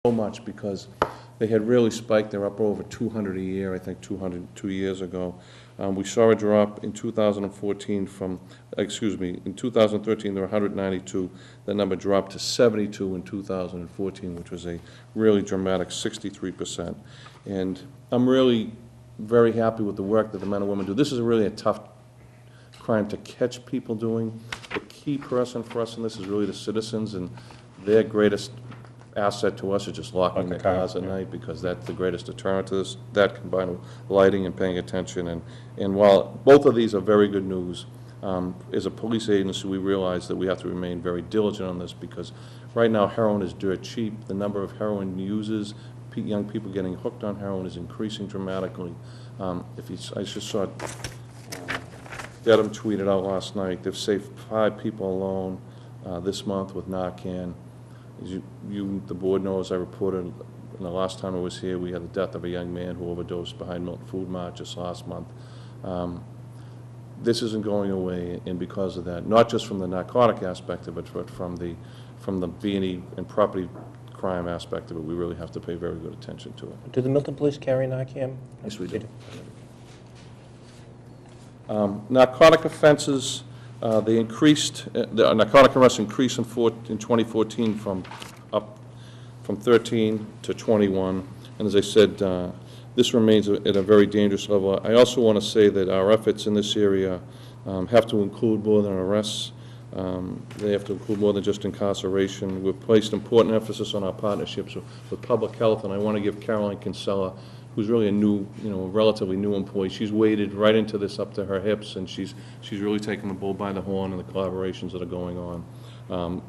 so much because they had really spiked. They're up over 200 a year, I think 200 2 years ago. We saw a drop in 2014 from, in 2013 there were 192. That number dropped to 72 in 2014, which was a really dramatic 63%. And I'm really very happy with the work that the men and women do. This is really a tough crime to catch people doing. The key person for us in this is really the citizens, and their greatest asset to us is just locking their cars at night, because that's the greatest deterrent to this. That combined with lighting and paying attention. And while both of these are very good news, as a police agency, we realize that we have to remain very diligent on this, because right now heroin is dirt cheap. The number of heroin users, young people getting hooked on heroin, is increasing dramatically. I just saw Dedham tweeted out last night, they've saved 5 people alone this month with Narcan. As the board knows, I reported the last time I was here, we had the death of a young man who overdosed behind Milton Food Mart just last month. This isn't going away, and because of that, not just from the narcotic aspect of it, but from the B&E and property crime aspect of it, we really have to pay very good attention to it. Do the Milton Police carry Narcan? Yes, we do. Narcotic offenses, they increased. The narcotic arrests increased in 2014 from 13 to 21, and as I said, this remains at a very dangerous level. I also want to say that our efforts in this area have to include more than arrests. They have to include more than just incarceration. We've placed important emphasis on our partnerships with public health, and I want to give Caroline Kinsella, who's really a new, relatively new employee. She's waded right into this up to her hips, and she's really taken the bull by the horn in the collaborations that are going on.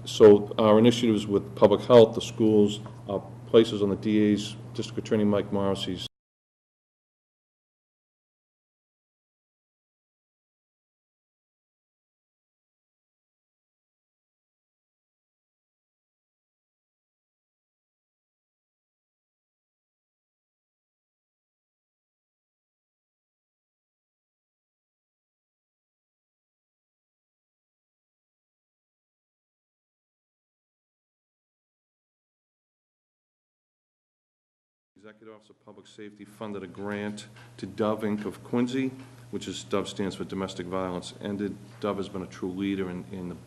So our initiatives with public health, the schools, our places on the DA's, District Attorney Mike Morrissey's Executive Office of Public Safety funded a grant to Dove Inc. of Quincy, which is Dove stands for Domestic Violence Ended. Dove has been a true leader in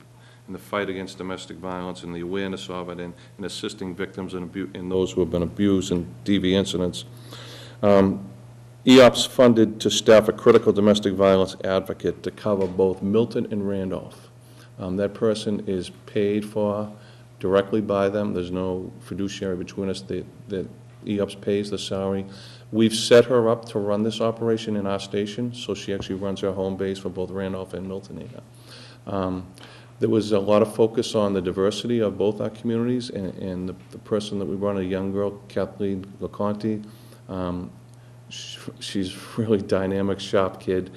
the fight against domestic violence and the awareness of it, and assisting victims and those who have been abused in DV incidents. EOPS funded to staff a critical domestic violence advocate to cover both Milton and Randolph. That person is paid for directly by them. There's no fiduciary between us. That EOPS pays the salary. We've set her up to run this operation in our station, so she actually runs her home base for both Randolph and Milton here. There was a lot of focus on the diversity of both our communities, and the person that we brought, a young girl, Kathleen LeConte, she's really dynamic, sharp kid.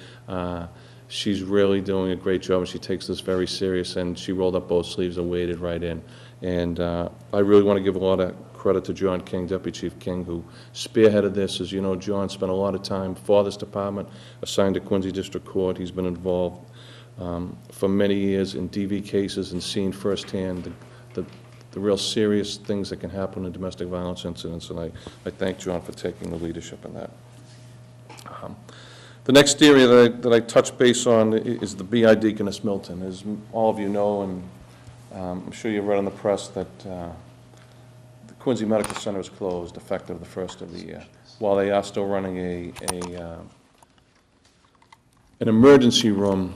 She's really doing a great job, and she takes this very serious, and she rolled up both sleeves and waded right in. And I really want to give a lot of credit to John King, Deputy Chief King, who spearheaded this. As you know, John spent a lot of time for this department, assigned to Quincy District Court. He's been involved for many years in DV cases and seen firsthand the real serious things that can happen in domestic violence incidents, and I thank John for taking the leadership in that. The next area that I touch base on is the BI Deaconess Milton. As all of you know, and I'm sure you've read in the press, that the Quincy Medical Center is closed effective the 1st of the year. While they are still running an emergency room,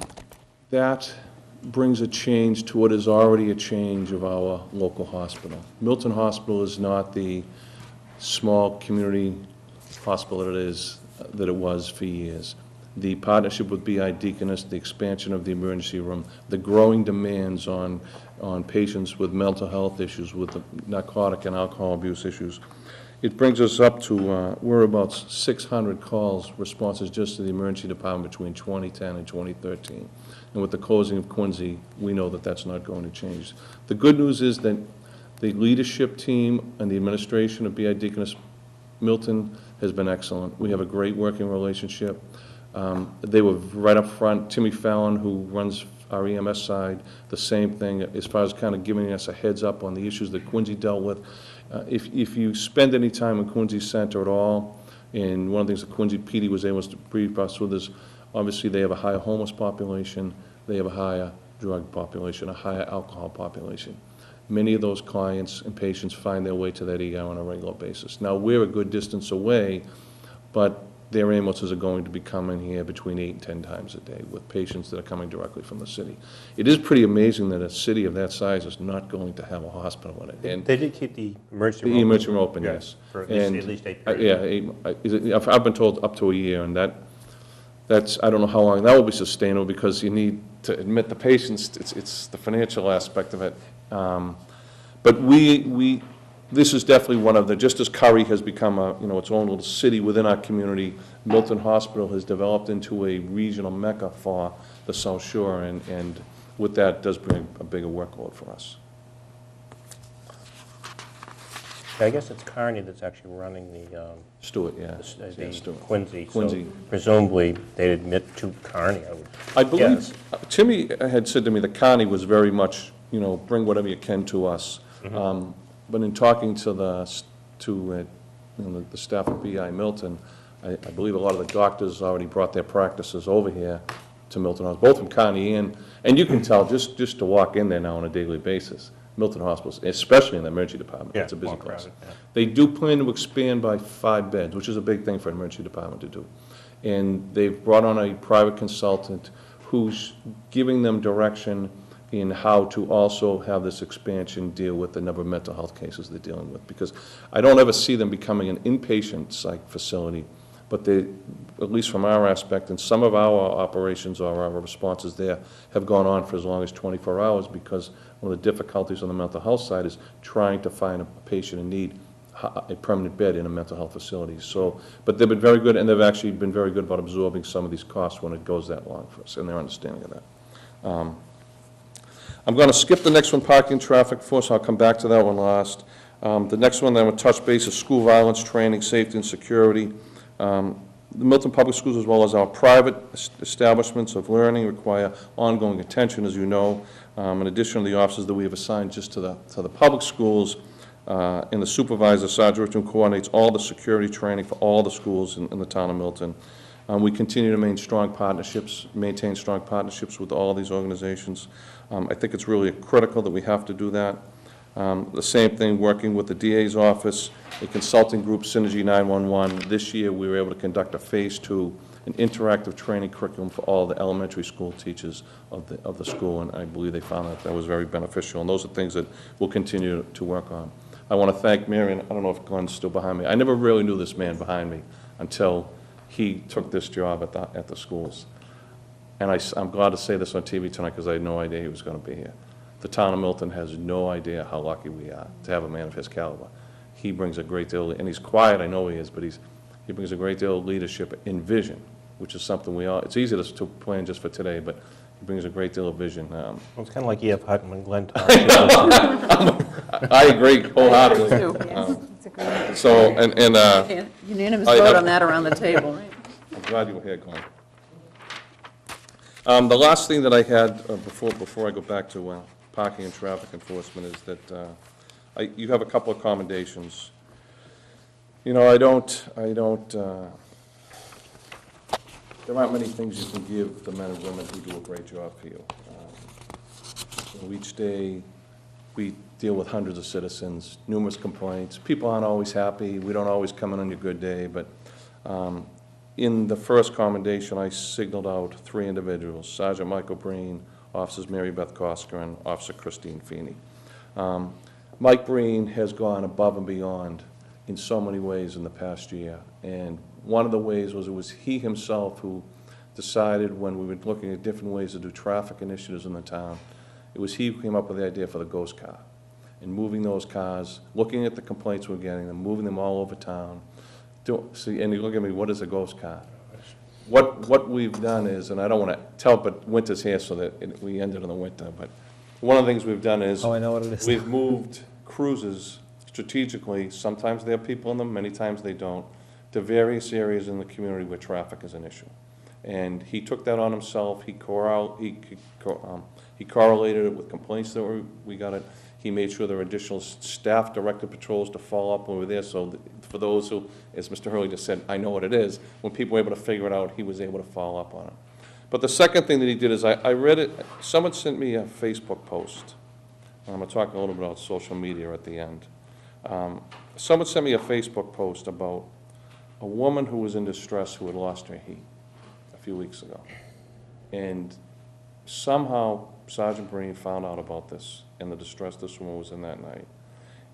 that brings a change to what is already a change of our local hospital. Milton Hospital is not the small community hospital that it was for years. The partnership with BI Deaconess, the expansion of the emergency room, the growing demands on patients with mental health issues, with narcotic and alcohol abuse issues. It brings us up to, we're about 600 calls, responses just to the emergency department between 2010 and 2013. And with the closing of Quincy, we know that that's not going to change. The good news is that the leadership team and the administration of BI Deaconess Milton has been excellent. We have a great working relationship. They were right up front. Timmy Fallon, who runs our EMS side, the same thing as far as kind of giving us a heads up on the issues that Quincy dealt with. If you spend any time in Quincy Center at all, and one of the things that Quincy PD was able to brief us with is, obviously, they have a higher homeless population, they have a higher drug population, a higher alcohol population. Many of those clients and patients find their way to that ER on a regular basis. Now, we're a good distance away, but their ambulances are going to be coming here between 8 and 10 times a day with patients that are coming directly from the city. It is pretty amazing that a city of that size is not going to have a hospital in it. And they did keep the emergency room the emergency room open, yes. For at least 8 periods. I've been told up to a year, and that's, I don't know how long that will be sustainable, because you need to admit the patients, it's the financial aspect of it. But this is definitely one of the, just as Curry has become its own little city within our community, Milton Hospital has developed into a regional mecca for the South Shore, and with that does bring a bigger workload for us. I guess it's Kearney that's actually running the Stewart, yeah. Stewart. Quincy. Quincy. So presumably they'd admit to Kearney, I believe, guess. Timmy had said to me that Kearney was very much, bring whatever you can to us. Mm-hmm. But in talking to the staff of BI Milton, I believe a lot of the doctors already brought their practices over here to Milton Hospital, both from Kearney and you can tell just to walk in there now on a daily basis. Milton Hospitals, especially in the emergency department, Yeah, it's a busy more place. crowded, yeah. They do plan to expand by 5 beds, which is a big thing for an emergency department to do. And they've brought on a private consultant who's giving them direction in how to also have this expansion deal with the number of mental health cases they're dealing with. Because I don't ever see them becoming an inpatient psych facility, but they, at least from our aspect, and some of our operations or our responses there have gone on for as long as 24 hours, because one of the difficulties on the mental health side is trying to find a patient in need a permanent bed in a mental health facility. So, but they've been very good, and they've actually been very good about absorbing some of these costs when it goes that long for us, and their understanding of that. I'm going to skip the next one, parking and traffic force. I'll come back to that one last. The next one that I'm going to touch base is school violence training, safety, and security. The Milton Public Schools, as well as our private establishments of learning, require ongoing attention, as you know. In addition to the officers that we have assigned just to the public schools, and the supervisor, Sergeant Richard, coordinates all the security training for all the schools in the town of Milton. We continue to maintain strong partnerships with all these organizations. I think it's really critical that we have to do that. The same thing, working with the DA's office, a consulting group, Synergy 911. This year, we were able to conduct a phase 2, an interactive training curriculum for all the elementary school teachers of the school, and I believe they found that was very beneficial. And those are things that we'll continue to work on. I want to thank Marion. I don't know if Glenn's still behind me. I never really knew this man behind me until he took this job at the schools. And I'm glad to say this on TV tonight, because I had no idea he was going to be here. The town of Milton has no idea how lucky we are to have a man of his caliber. He brings a great deal, and he's quiet, I know he is, but he brings a great deal of leadership and vision, which is something it's easy to plan just for today, but he brings a great deal of vision. Well, it's kind of like E.F. Hutton when Glenn talks. I agree wholeheartedly. That's a great So, and unanimous vote on that around the table, right? I'm glad you were here, Glenn. The last thing that I had before I go back to parking and traffic enforcement is that you have a couple of commendations. I don't. There aren't many things you can give the men and women who do a great job for you. Each day, we deal with hundreds of citizens, numerous complaints. People aren't always happy. We don't always come in on your good day, but in the first commendation, I signaled out 3 individuals: Sergeant Michael Breen, Officers Mary Beth Kosker, and Officer Christine Feeney. Mike Breen has gone above and beyond in so many ways in the past year, and one of the ways was it was he himself who decided, when we were looking at different ways to do traffic initiatives in the town, it was he who came up with the idea for the ghost car, and moving those cars, looking at the complaints we're getting, and moving them all over town. See, and you look at me, what is a ghost car? What we've done is, and I don't want to tell, but winter's here, so that we ended in the winter, but one of the things we've done is, I know what it is. We've moved cruises strategically. Sometimes there are people in them, many times they don't, to various areas in the community where traffic is an issue. And he took that on himself. He correlated it with complaints that we got it. He made sure there were additional staff directed patrols to follow up when we were there, so for those who, as Mr. Hurley just said, I know what it is, when people were able to figure it out, he was able to follow up on it. But the second thing that he did is, I read it, someone sent me a Facebook post, and I'm going to talk a little bit about social media at the end. Someone sent me a Facebook post about a woman who was in distress who had lost her heat a few weeks ago. And somehow Sergeant Breen found out about this and the distress this woman was in that night.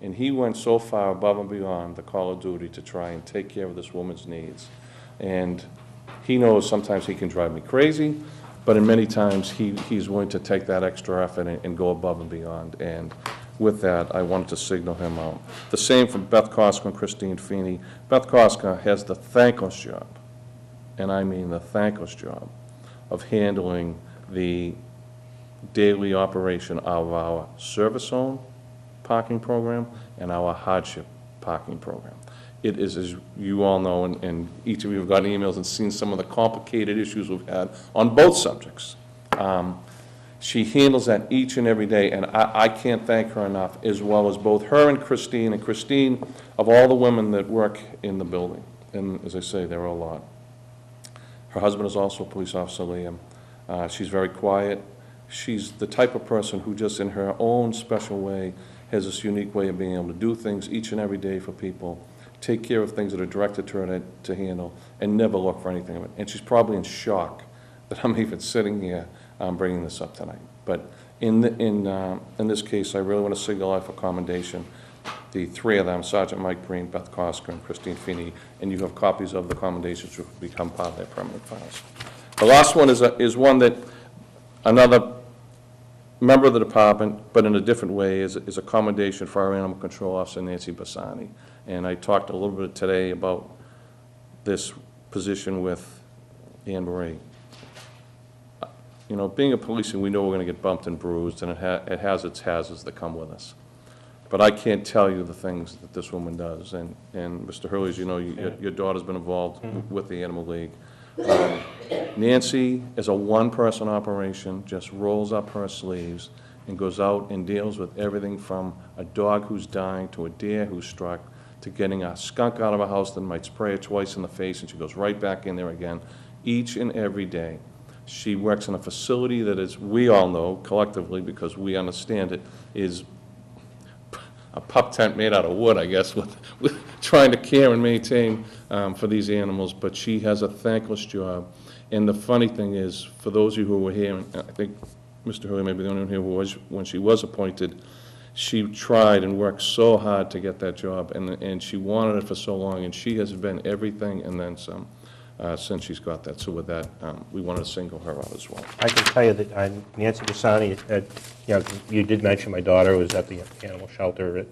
And he went so far above and beyond the call of duty to try and take care of this woman's needs. And he knows sometimes he can drive me crazy, but in many times he's willing to take that extra effort and go above and beyond. And with that, I wanted to signal him out. The same from Beth Koska and Christine Feeney. Beth Koska has the thankless job, and I mean the thankless job, of handling the daily operation of our service zone parking program and our hardship parking program. It is, as you all know, and each of you have gotten emails and seen some of the complicated issues we've had on both subjects. She handles that each and every day, and I can't thank her enough, as well as both her and Christine, of all the women that work in the building. And as I say, there are a lot. Her husband is also a police officer, Liam. She's very quiet. She's the type of person who just in her own special way has this unique way of being able to do things each and every day for people, take care of things that are directed to her to handle, and never look for anything of it. And she's probably in shock that I'm even sitting here bringing this up tonight. But in this case, I really want to signal out for commendation the three of them, Sergeant Mike Breen, Beth Koska, and Christine Feeney, and you have copies of the commendations which will become part of their permanent files. The last one is one that another member of the department, but in a different way, is a commendation for our Animal Control Officer, Nancy Bassani. And I talked a little bit today about this position with Anne Marie. You know, being a policeman, we know we're going to get bumped and bruised, and it has its hazards that come with us. But I can't tell you the things that this woman does. And Mr. Hurley, as you know, your daughter's been involved with the Animal League. Nancy is a one-person operation, just rolls up her sleeves and goes out and deals with everything from a dog who's dying to a deer who's struck to getting a skunk out of a house that might spray her twice in the face, and she goes right back in there again each and every day. She works in a facility that is, we all know collectively because we understand it, is a pup tent made out of wood, I guess, with trying to care and maintain for these animals, but she has a thankless job. And the funny thing is, for those of you who were here, and I think Mr. Hurley may be the only one here who was, when she was appointed, she tried and worked so hard to get that job, and she wanted it for so long, and she has been everything and then some since she's got that. So with that, we wanted to single her out as well. I can tell you that Nancy Bassani, you did mention my daughter was at the animal shelter at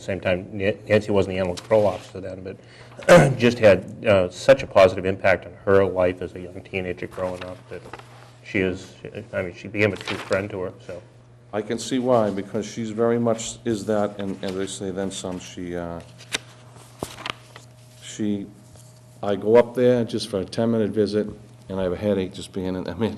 same time. Nancy wasn't the animal control officer then, but just had such a positive impact on her life as a young teenager growing up that she became a true friend to her. So I can see why, because she's very much is that, and as I say, then some. I go up there just for a 10-minute visit, and I have a headache just being in. I mean,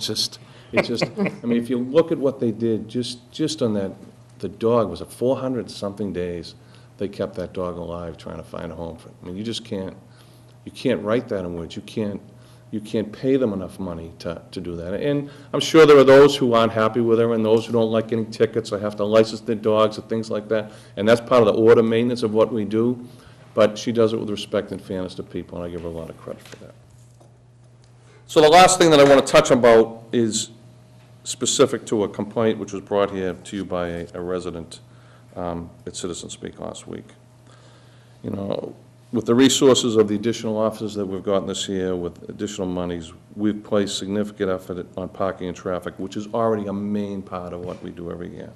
I mean, if you look at what they did, just on that, the dog was 400-something days. They kept that dog alive, trying to find a home for it. I mean, you can't write that in words. You can't pay them enough money to do that. And I'm sure there are those who aren't happy with her and those who don't like getting tickets or have to license their dogs and things like that. And that's part of the order maintenance of what we do. But she does it with respect and fairness to people, and I give her a lot of credit for that. So the last thing that I want to touch about is specific to a complaint which was brought here to you by a resident at Citizen Speak last week. You know, with the resources of the additional officers that we've gotten this year, with additional monies, we've placed significant effort on parking and traffic, which is already a main part of what we do every year.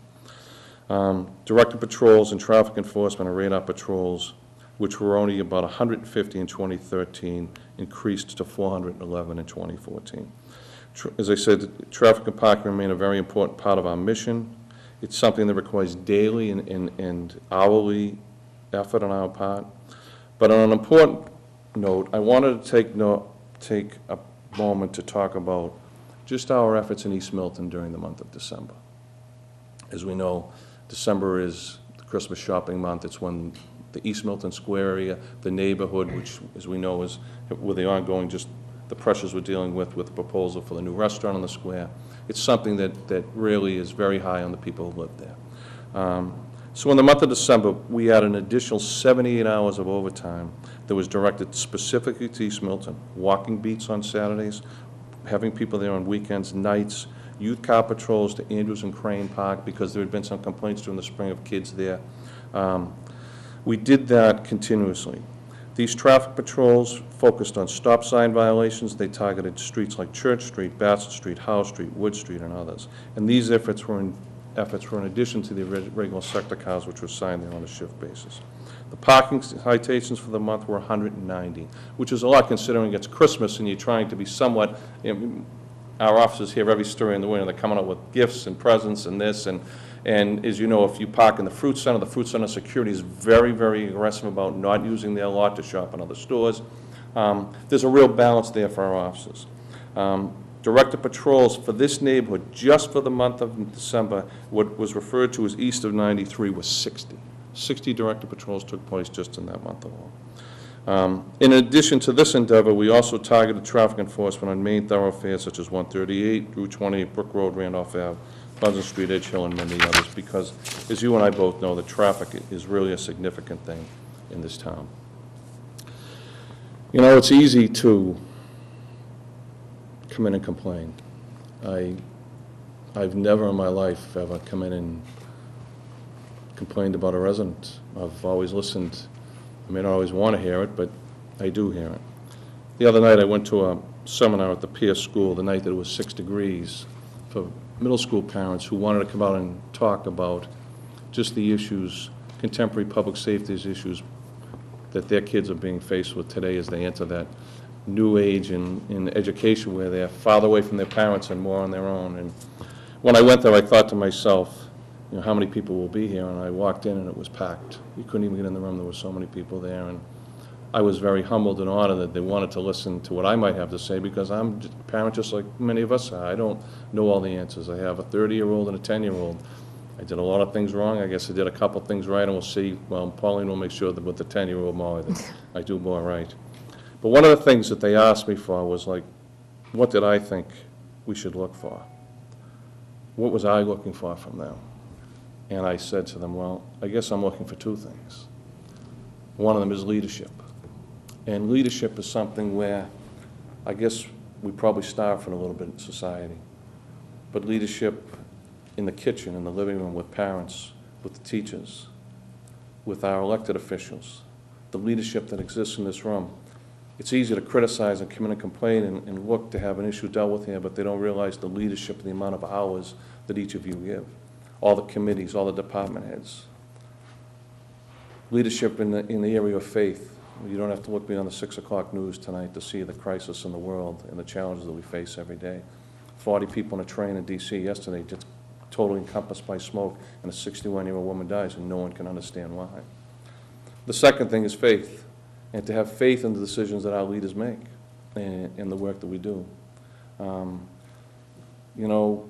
Directed patrols and traffic enforcement and radar patrols, which were only about 150 in 2013, increased to 411 in 2014. As I said, traffic and parking remain a very important part of our mission. It's something that requires daily and hourly effort on our part. But on an important note, I wanted to take a moment to talk about just our efforts in East Milton during the month of December. As we know, December is the Christmas shopping month. It's when the East Milton Square area, the neighborhood, which, as we know, is with the ongoing, just the pressures we're dealing with the proposal for the new restaurant on the square. It's something that really is very high on the people who live there. So in the month of December, we had an additional 78 hours of overtime that was directed specifically to East Milton, walking beats on Saturdays, having people there on weekends, nights, youth car patrols to Andrews and Crane Park, because there had been some complaints during the spring of kids there. We did that continuously. These traffic patrols focused on stop sign violations. They targeted streets like Church Street, Bassett Street, Howe Street, Wood Street, and others. And these efforts were in addition to the regular sector cars which were assigned there on a shift basis. The parking citations for the month were 190, which is a lot considering it's Christmas and you're trying to be somewhat, our officers hear every story in the winter. They're coming up with gifts and presents and this, and as you know, if you park in the Fruit Center security is very, very aggressive about not using their lot to shop in other stores. There's a real balance there for our officers. Directed patrols for this neighborhood, just for the month of December, what was referred to as east of 93 was 60. 60 directed patrols took place just in that month alone. In addition to this endeavor, we also targeted traffic enforcement on main thoroughfares such as 138, Route 20, Brook Road, Randolph Ave, Pleasant Street, Edge Hill, and many others, because, as you and I both know, the traffic is really a significant thing in this town. You know, it's easy to come in and complain. I've never in my life ever come in and complained about a resident. I've always listened. I may not always want to hear it, but I do hear it. The other night I went to a seminar at the Pierce School, the night that it was 6 degrees, for middle school parents who wanted to come out and talk about just the issues, contemporary public safety issues that their kids are being faced with today as they enter that new age in education where they're farther away from their parents and more on their own. And when I went there, I thought to myself, you know, how many people will be here? And I walked in and it was packed. You couldn't even get in the room. There were so many people there. And I was very humbled and honored that they wanted to listen to what I might have to say, because I'm a parent just like many of us are. I don't know all the answers. I have a 30-year-old and a 10-year-old. I did a lot of things wrong. I guess I did a couple things right, and we'll see. Well, Pauline will make sure that with the 10-year-old Molly that I do more right. But one of the things that they asked me for was, like, what did I think we should look for? What was I looking for from them? And I said to them, well, I guess I'm looking for two things. One of them is leadership. And leadership is something where I guess we probably starve for a little bit in society. But leadership in the kitchen, in the living room, with parents, with the teachers, with our elected officials, the leadership that exists in this room. It's easy to criticize and come in and complain and look to have an issue dealt with here, but they don't realize the leadership and the amount of hours that each of you give. All the committees, all the department heads. Leadership in the area of faith. You don't have to look beyond the 6 o'clock news tonight to see the crisis in the world and the challenges that we face every day. 40 people on a train in D.C. yesterday just totally encompassed by smoke, and a 61-year-old woman dies, and no one can understand why. The second thing is faith, and to have faith in the decisions that our leaders make and the work that we do. You know,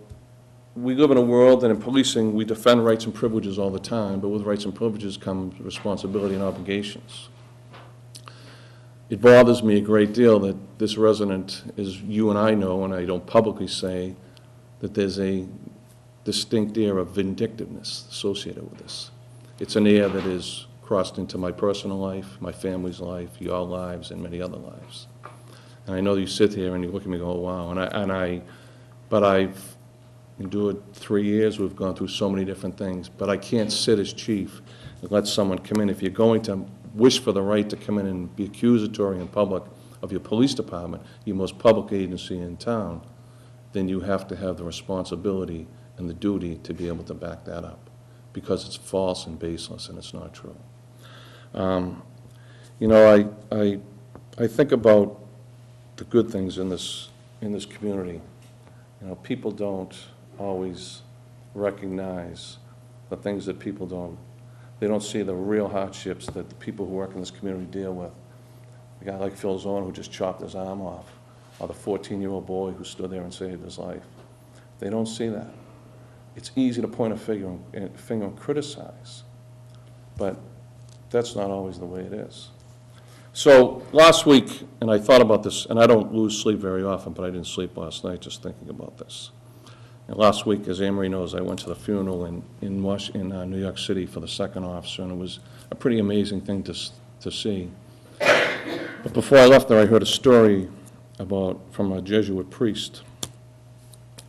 we live in a world, and in policing, we defend rights and privileges all the time, but with rights and privileges come responsibility and obligations. It bothers me a great deal that this resident, as you and I know, and I don't publicly say, that there's a distinct air of vindictiveness associated with this. It's an air that is crossed into my personal life, my family's life, your lives, and many other lives. And I know you sit here and you look at me and go, oh, wow. But I've endured 3 years. We've gone through so many different things. But I can't sit as chief and let someone come in. If you're going to wish for the right to come in and be accusatory in public of your police department, your most public agency in town, then you have to have the responsibility and the duty to be able to back that up, because it's false and baseless and it's not true. You know, I think about the good things in this community. You know, people don't always recognize the things that people don't. They don't see the real hardships that the people who work in this community deal with. A guy like Phil Zorn, who just chopped his arm off, or the 14-year-old boy who stood there and saved his life. They don't see that. it's easy to point a finger and criticize, but that's not always the way it is. So last week, and I thought about this, and I don't lose sleep very often, but I didn't sleep last night just thinking about this. And last week, as Anne Marie knows, I went to the funeral in New York City for the second officer, and it was a pretty amazing thing to see. But before I left there, I heard a story from a Jesuit priest,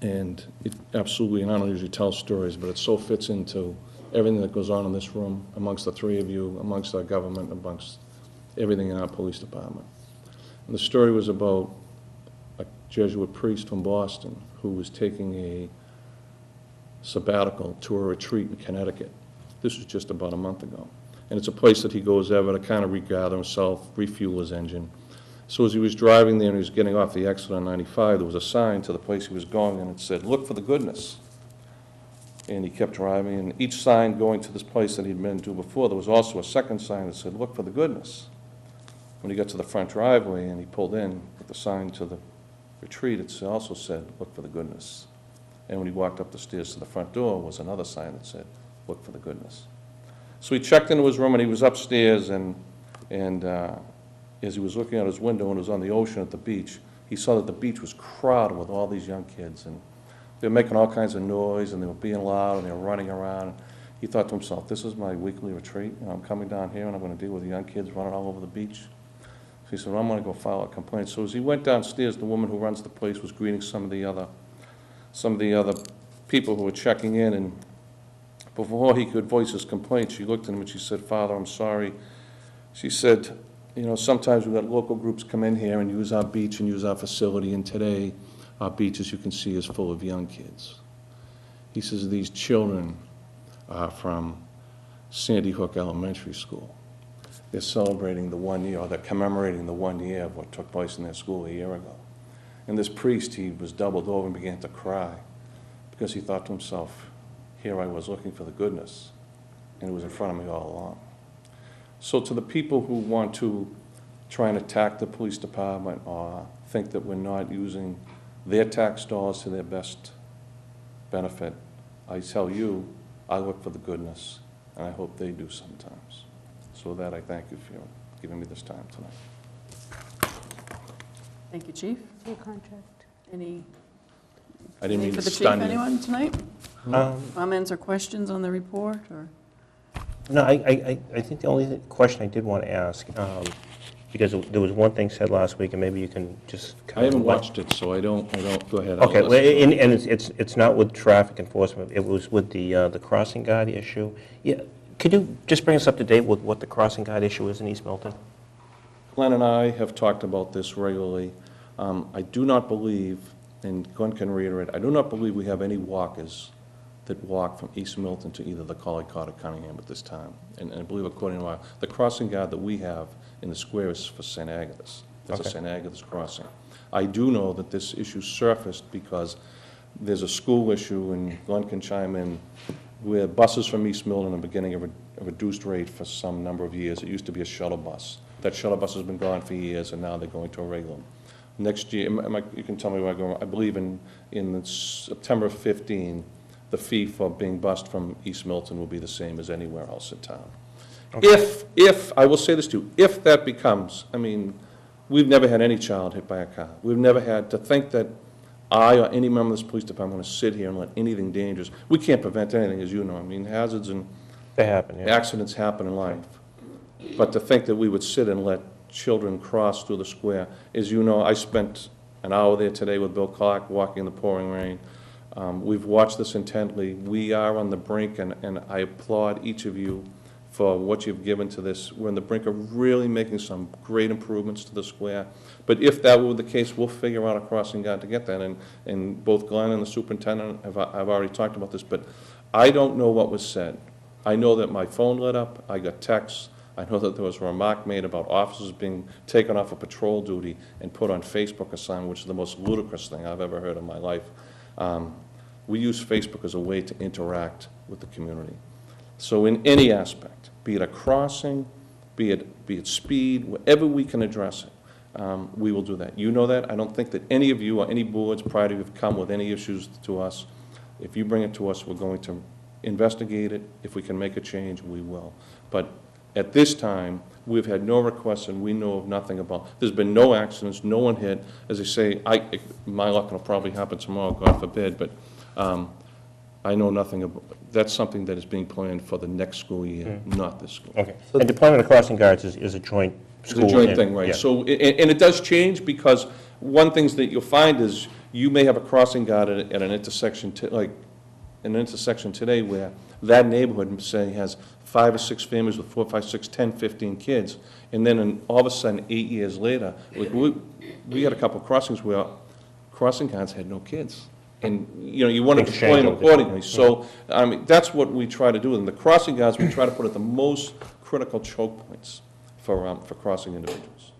and it absolutely, and I don't usually tell stories, but it so fits into everything that goes on in this room, amongst the three of you, amongst our government, amongst everything in our police department. And the story was about a Jesuit priest from Boston who was taking a sabbatical to a retreat in Connecticut. This was just about a month ago. And it's a place that he goes ever to kind of regather himself, refuel his engine. So as he was driving there and he was getting off the exit on 95, there was a sign to the place he was going, and it said, "Look for the goodness." And he kept driving, and each sign going to this place that he'd been to before, there was also a second sign that said, "Look for the goodness." When he got to the front driveway and he pulled in with the sign to the retreat, it also said, "Look for the goodness." And when he walked up the stairs to the front door was another sign that said, "Look for the goodness." So he checked into his room, and he was upstairs, and as he was looking out his window and it was on the ocean at the beach, he saw that the beach was crowded with all these young kids, and they were making all kinds of noise, and they were being loud, and they were running around. He thought to himself, this is my weekly retreat, and I'm coming down here, and I'm going to deal with the young kids running all over the beach. So he said, well, I'm going to go file a complaint. So as he went downstairs, the woman who runs the place was greeting some of the other people who were checking in, and before he could voice his complaint, she looked at him and she said, "Father, I'm sorry." She said, "You know, sometimes we've got local groups come in here and use our beach and use our facility, and today our beach, as you can see, is full of young kids." He says, "These children are from Sandy Hook Elementary School. They're celebrating the 1 year, or they're commemorating the 1 year of what took place in their school a year ago." And this priest, he was doubled over and began to cry because he thought to himself, here I was looking for the goodness, and it was in front of me all along. So to the people who want to try and attack the police department or think that we're not using their tax dollars to their best benefit, I tell you, I look for the goodness, and I hope they do sometimes. So with that, I thank you for giving me this time tonight. Thank you, Chief. Your contract. Any I didn't mean for to the chief, stun you. anyone tonight? Um, Comments or questions on the report, or? No, I think the only question I did want to ask, because there was one thing said last week, and maybe you can just I kind of... haven't watched it, so I don't, go ahead. I'll Okay, well, listen. and it's not with traffic enforcement, it was with the crossing guard issue. Yeah, could you just bring us up to date with what the crossing guard issue is in East Milton? Glenn and I have talked about this regularly. I do not believe, and Glenn can reiterate, I do not believe we have any walkers that walk from East Milton to either the Collycott or Cunningham at this time. And I believe according to the crossing guard that we have in the square is for St. Agatha's. That's a Okay. St. Agatha's crossing. I do know that this issue surfaced because there's a school issue, and Glenn can chime in, where buses from East Milton are getting a reduced rate for some number of years. It used to be a shuttle bus. That shuttle bus has been gone for years, and now they're going to a regular. Next year, you can tell me where I go, I believe in September 15, the fee for being bused from East Milton will be the same as anywhere else in town. Okay. If, I will say this too, if that becomes, I mean, we've never had any child hit by a car. We've never had to think that I or any member of this police department want to sit here and let anything dangerous. We can't prevent anything, as you know. I mean, hazards and They happen, yeah. accidents happen in life. But to think that we would sit and let children cross through the square, as you know, I spent an hour there today with Bill Clark walking in the pouring rain. We've watched this intently. We are on the brink, and I applaud each of you for what you've given to this. We're on the brink of really making some great improvements to the square. But if that were the case, we'll figure out a crossing guard to get that. And both Glenn and the superintendent have already talked about this, but I don't know what was said. I know that my phone lit up, I got texts. I know that there was a remark made about officers being taken off of patrol duty and put on Facebook assignment, which is the most ludicrous thing I've ever heard in my life. We use Facebook as a way to interact with the community. So in any aspect, be it a crossing, be it speed, wherever we can address it, we will do that. You know that. I don't think that any of you or any boards prior to you have come with any issues to us. If you bring it to us, we're going to investigate it. If we can make a change, we will. But at this time, we've had no requests and we know of nothing about, there's been no accidents, no one hit. As I say, my luck will probably happen tomorrow, God forbid, but I know nothing about, that's something that is being planned for the next school year, not this school. Okay. And deployment of crossing guards is a joint school. It's a joint and- thing, right? yeah. So, and it does change because one things that you'll find is you may have a crossing guard at an intersection, like an intersection today where that neighborhood, say, has 5 or 6 families with 4, 5, 6, 10, 15 kids. And then all of a sudden, 8 years later, we had a couple of crossings where crossing guards had no kids. And, you want to Things deploy them change over accordingly. So, that's what we try to do. And the crossing guards, we try to put at the most critical choke points for crossing individuals.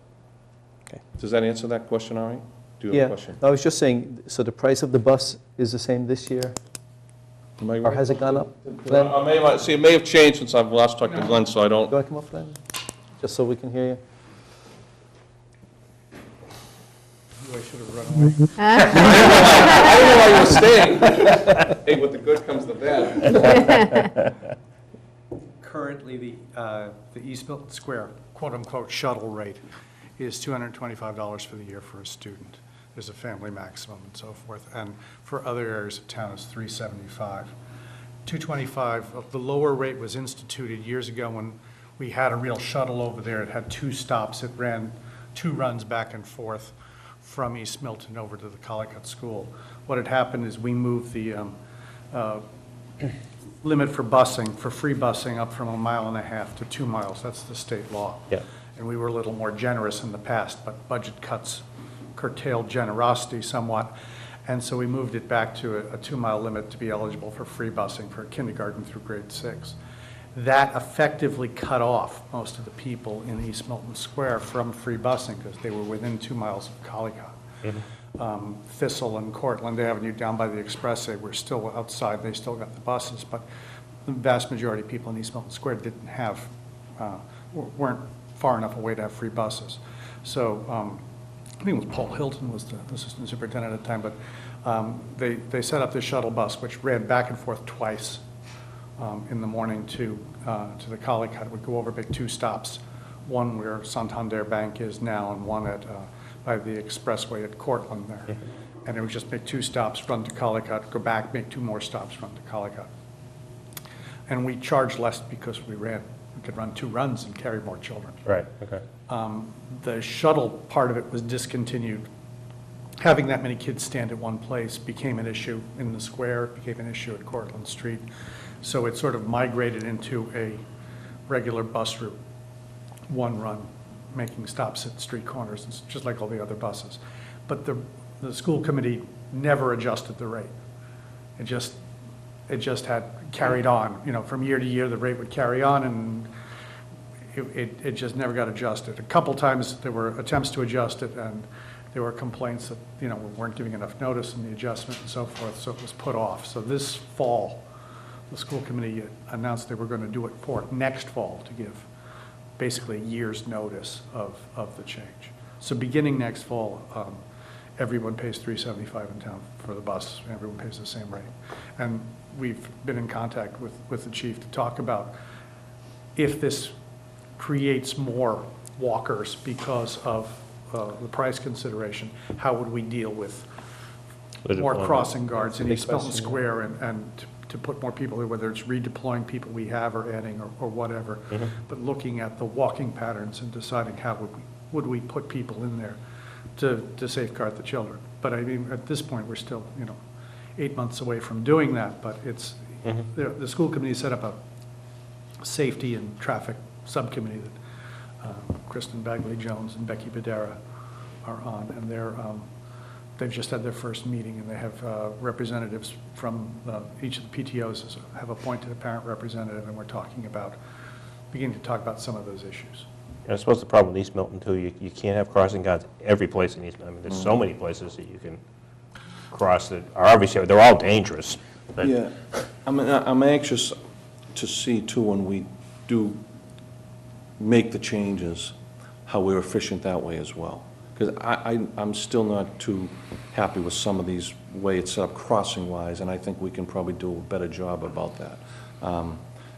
Okay. Does that answer that question, Ari? Do you have a question? I was just saying, so the price of the bus is the same this year, Am I or right? has it gone up? Glenn, It may have changed since I've last talked to Glenn, so I don't. do I come up, Glenn? Just so we can hear you. I should have run away. I don't know why you were staying. Hey, with the good comes the bad. Currently, the East Milton Square quote-unquote shuttle rate is $225 for the year for a student. There's a family maximum and so forth. And for other areas of town, it's $375. $225, the lower rate was instituted years ago when we had a real shuttle over there. It had 2 stops. It ran 2 runs back and forth from East Milton over to the Collicutt School. What had happened is we moved the limit for busing, for free busing, up from 1.5 miles to 2 miles. That's the state law. Yeah. And we were a little more generous in the past, but budget cuts curtailed generosity somewhat. And so we moved it back to a 2-mile limit to be eligible for free busing for kindergarten through grade 6. That effectively cut off most of the people in East Milton Square from free busing because they were within 2 miles of Collicutt. Thistle and Cortland Avenue down by the expressway were still outside. They still got the buses, but the vast majority of people in East Milton Square didn't have, weren't far enough away to have free buses. So I think it was Paul Hilton was the assistant superintendent at the time, but they set up this shuttle bus which ran back and forth twice in the morning to the Collicutt. It would go over big 2 stops, one where Santander Bank is now and one at by the expressway at Cortland there. And it would just make 2 stops, run to Collicutt, go back, make 2 more stops, run to Collicutt. And we charged less because we could run 2 runs and carry more children. Right, okay. The shuttle part of it was discontinued. Having that many kids stand at one place became an issue in the square, became an issue at Cortland Street. So it sort of migrated into a regular bus route, 1 run, making stops at street corners, it's just like all the other buses. But the school committee never adjusted the rate. It just had carried on, from year to year, the rate would carry on, and it just never got adjusted. A couple times there were attempts to adjust it, and there were complaints that, we weren't giving enough notice in the adjustment and so forth, so it was put off. So this fall, the school committee announced they were going to do it for next fall to give basically a year's notice of the change. So beginning next fall, everyone pays $375 in town for the bus. Everyone pays the same rate. And we've been in contact with the chief to talk about if this creates more walkers because of the price consideration, how would we deal with more crossing guards in East Milton Square and to put more people there, whether it's redeploying people we have or adding or whatever, but looking at the walking patterns and deciding how would we put people in there to safeguard the children. But I mean, at this point, we're still, 8 months away from doing that, but it's, the school committee set up a safety and traffic subcommittee that Kristen Bagley-Jones and Becky Badera are on, and they've just had their first meeting, and they have representatives from each of the PTOs have appointed a parent representative, and we're beginning to talk about some of those issues. And I suppose the problem with East Milton, too, you can't have crossing guards every place in East Milton. I mean, there's so many places that you can cross that are obviously, they're all dangerous. But Yeah, I'm anxious to see, too, when we do make the changes, how we're efficient that way as well. because I'm still not too happy with some of these way it's set up crossing-wise, and I think we can probably do a better job about that.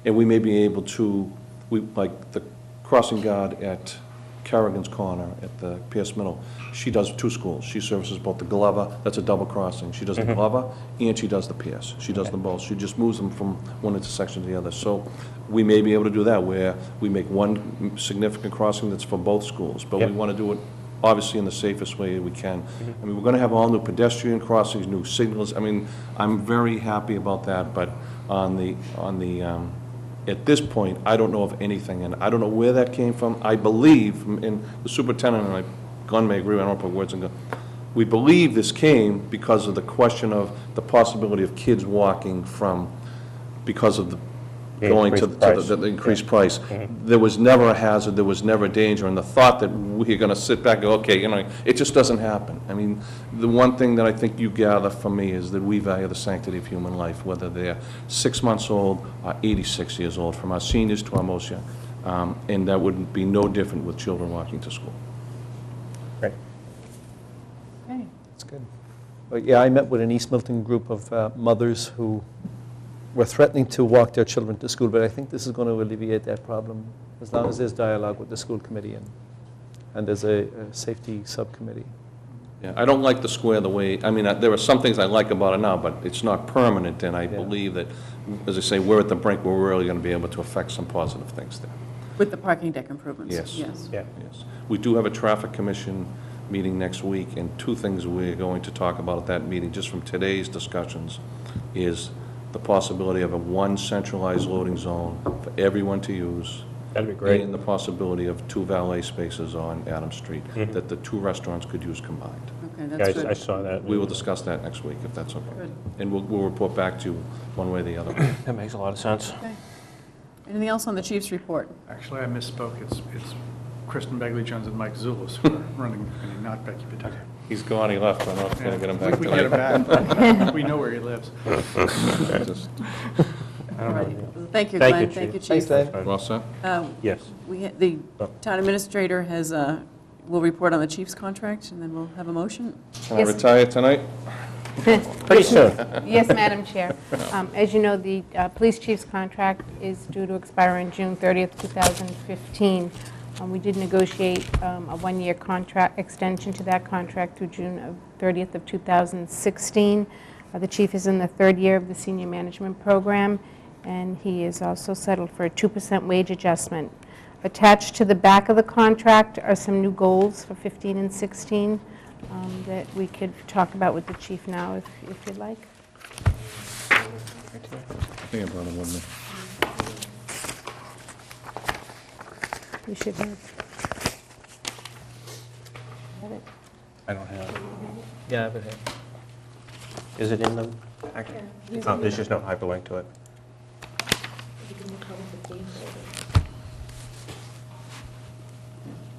And we may be able to, like the crossing guard at Carrigan's Corner at the Pierce Middle, she does 2 schools. She services both the Glover, that's a double crossing. She does the Glover, and she does the Pierce. She does them both. She just moves them from one intersection to the other. So we may be able to do that, where we make one significant crossing that's for both schools, but we Yep. want to do it obviously in the safest way we can. I mean, we're going to have all new pedestrian crossings, new signals. I mean, I'm very happy about that, but on the at this point, I don't know of anything, and I don't know where that came from. I believe, and the superintendent and Glenn may agree, I don't want to put words in, we believe this came because of the question of the possibility of kids walking from, because of the The going to increased price. the increased price. There was never a hazard, there was never a danger, and the thought that we're going to sit back and go, okay, it just doesn't happen. I mean, the one thing that I think you gather from me is that we value the sanctity of human life, whether they're 6 months old or 86 years old, from our seniors to our most young. And that would be no different with children walking to school. Great. Okay. That's good. But yeah, I met with an East Milton group of mothers who were threatening to walk their children to school, but I think this is going to alleviate that problem as long as there's dialogue with the school committee and there's a safety subcommittee. Yeah, I don't like the square the way, I mean, there are some things I like about it now, but it's not permanent, and I believe that, as I say, we're at the brink where we're really going to be able to affect some positive things there. With the parking deck improvements? Yes. Yes. Yeah. Yes. We do have a traffic commission meeting next week, and 2 things we're going to talk about at that meeting, just from today's discussions, is the possibility of one centralized loading zone for everyone to use. That'd be great. And the possibility of 2 valet spaces on Adams Street that the 2 restaurants could use combined. Okay, Yeah, that's I good. saw that. We will discuss that next week, if that's okay. Good. And we'll report back to you one way or the other. That makes a lot of sense. Okay. Anything else on the chief's report? Actually, I misspoke. It's Kristen Begley-Jones and Mike Zulus who are running, and not Becky Pt3. He's gone, he left, I'm not going to get him back We get him tonight. back. We know where he lives. Just- All right. Thank you, Thank Glenn. you, Thank you, Thanks, Chief. Dave. We're all set? Yes. The town administrator will report on the chief's contract, and then we'll have a motion. Can I Yes. retire tonight? Pretty soon. Yes, Madam Chair. As you know, the police chief's contract is due to expire on June 30th, 2015. We did negotiate a one-year contract extension to that contract through June 30th of 2016. The chief is in the 3rd year of the senior management program, and he is also settled for a 2% wage adjustment. Attached to the back of the contract are some new goals for 15 and 16 that we could talk about with the chief now, if you'd like. I think I brought him with me. You should have. Have it. I don't have it. Yeah, but hey. Is it in the packet? Oh, there's just no hyperlink to it.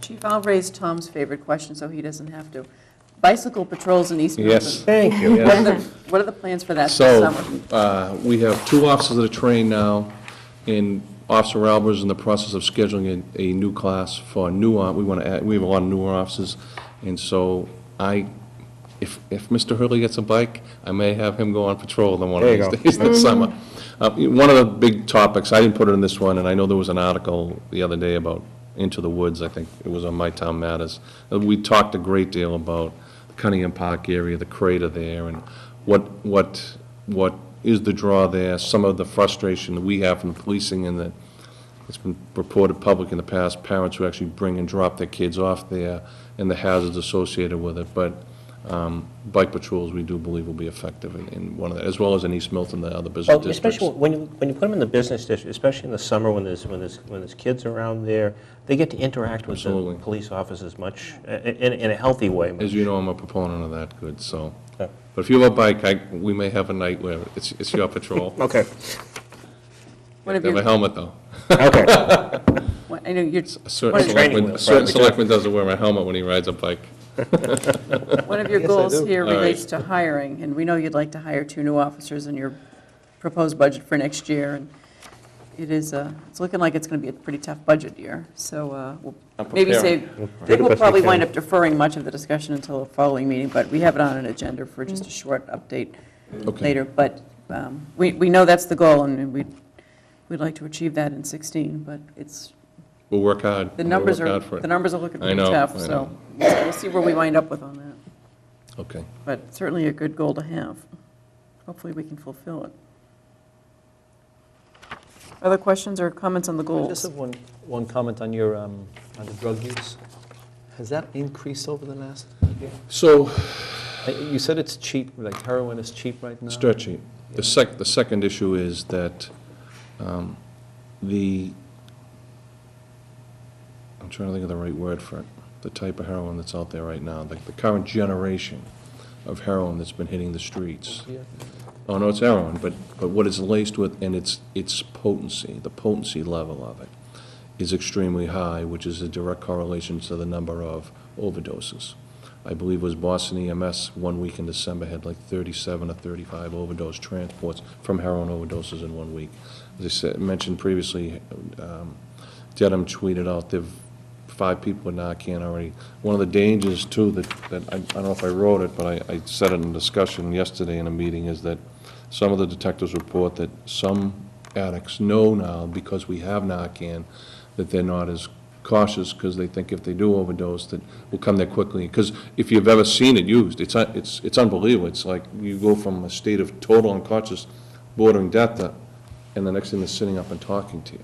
Chief, I'll raise Tom's favorite question so he doesn't have to. Bicycle patrols in East Milton. Yes. Thank you. What are the plans for that this So, summer? we have 2 officers that are trained now, and Officer Alber is in the process of scheduling a new class for new, we want to add, we have a lot of newer officers, and so if Mr. Hurley gets a bike, I may have him go on patrol on one of There you these go. days this summer. One of the big topics, I didn't put it in this one, and I know there was an article the other day about Into the Woods, I think it was on My Town Matters. We talked a great deal about the Cunningham Park area, the crater there, and what is the draw there, some of the frustration that we have from the policing, and that it's been reported public in the past, parents who actually bring and drop their kids off there, and the hazards associated with it. But bike patrols, we do believe, will be effective in one of that, as well as in East Milton, the other business Well, districts. especially when you put them in the business district, especially in the summer when there's kids around there, they get to interact with the Absolutely. police officers much, in a healthy way. As you know, I'm a proponent of that, good, so. Yeah. But if you have a bike, we may have a night where it's your patrol. Okay. One of Have a your, helmet, though. Okay. I know you're, A certain What is- Training selectman, wheels, a certain right, selectman doesn't wear a helmet when he rides a bike. one of your Yes, I goals do. here All right. relates to hiring, and we know you'd like to hire 2 new officers in your proposed budget for next year. And it is, it's looking like it's going to be a pretty tough budget year, so we'll I'm maybe preparing. save, We'll I do think the we'll best we probably can. wind up deferring much of the discussion until the following meeting, but we have it on an agenda for just a short update Okay. later. But we know that's the goal, and we'd like to achieve that in 16, but it's, We'll work hard. the We'll numbers work are, hard for it. the numbers are looking I pretty know, tough, I so know. we'll see where we wind up with on that. Okay. But certainly a good goal to have. Hopefully we can fulfill it. Other questions or comments on the I goals? just have one comment on your, on the drug use. Has that increased over the last year? So, You said it's cheap, like heroin is cheap right now? it's dirt cheap. The second issue is that the, I'm trying to think of the right word for it, the type of heroin that's out there right now, like the current generation of heroin that's been hitting the streets. Yeah. Oh, no, it's heroin, but what it's laced with, and its potency, the potency level of it, is extremely high, which is a direct correlation to the number of overdoses. I believe it was Boston EMS 1 week in December had like 37 or 35 overdose transports from heroin overdoses in 1 week. As I said, mentioned previously, Dedham tweeted out they've 5 people with Narcan already. One of the dangers too that I don't know if I wrote it, but I said it in discussion yesterday in a meeting, is that some of the detectives report that some addicts know now, because we have Narcan, that they're not as cautious because they think if they do overdose that we'll come there quickly. Because if you've ever seen it used, it's unbelievable. It's like you go from a state of total unconscious, bordering death, and the next thing is sitting up and talking to you.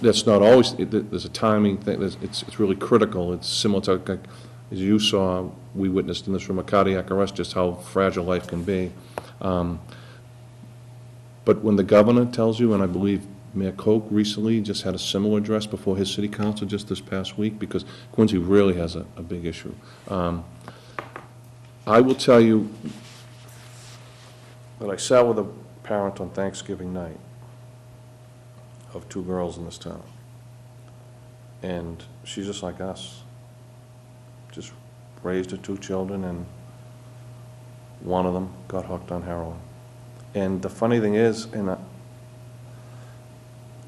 That's not always, there's a timing thing, it's really critical. It's similar to, like, as you saw, we witnessed in this room, a cardiac arrest, just how fragile life can be. But when the governor tells you, and I believe Mayor Koch recently just had a similar address before his city council just this past week, because Quincy really has a big issue. I will tell you that I sat with a parent on Thanksgiving night of 2 girls in this town. And she's just like us. Just raised her 2 children, and one of them got hooked on heroin. And the funny thing is, and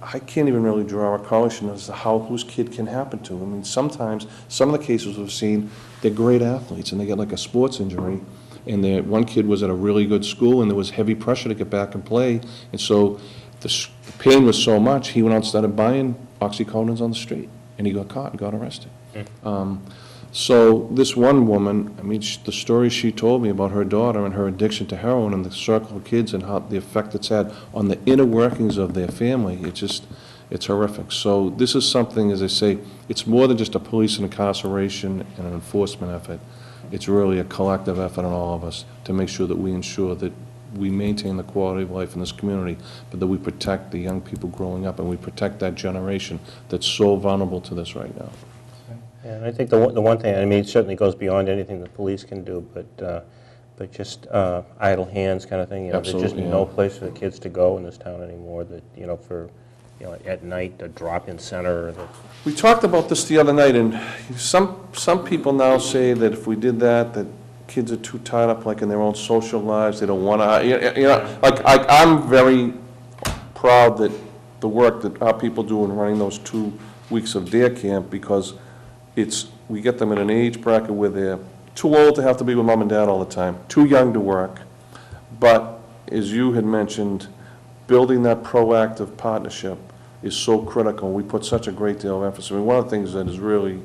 I can't even really draw a correlation as to how whose kid can happen to. I mean, sometimes, some of the cases we've seen, they're great athletes, and they get like a sports injury, and one kid was at a really good school, and there was heavy pressure to get back and play, and so the pain was so much, he went out and started buying oxycontins on the street, and he got caught and got arrested. So this one woman, I mean, the story she told me about her daughter and her addiction to heroin and the circle of kids and how the effect it's had on the inner workings of their family, it's horrific. So this is something, as I say, it's more than just a police and incarceration and an enforcement effort. It's really a collective effort on all of us to make sure that we ensure that we maintain the quality of life in this community, but that we protect the young people growing up, and we protect that generation that's so vulnerable to this right now. And I think the one thing, I mean, it certainly goes beyond anything the police can do, but just idle hands kind of thing. You know, there's just Absolutely, no yeah. place for the kids to go in this town anymore. That, you know, for, you know, at night, a drop-in center. We talked about this the other night, and some people now say that if we did that kids are too tied up, like, in their own social lives, they don't want to, you know, like I'm very proud that the work that our people do in running those 2 weeks of dare camp, because we get them in an age bracket where they're too old to have to be with mom and dad all the time, too young to work. But as you had mentioned, building that proactive partnership is so critical. We put such a great deal of emphasis. I mean, one of the things that is really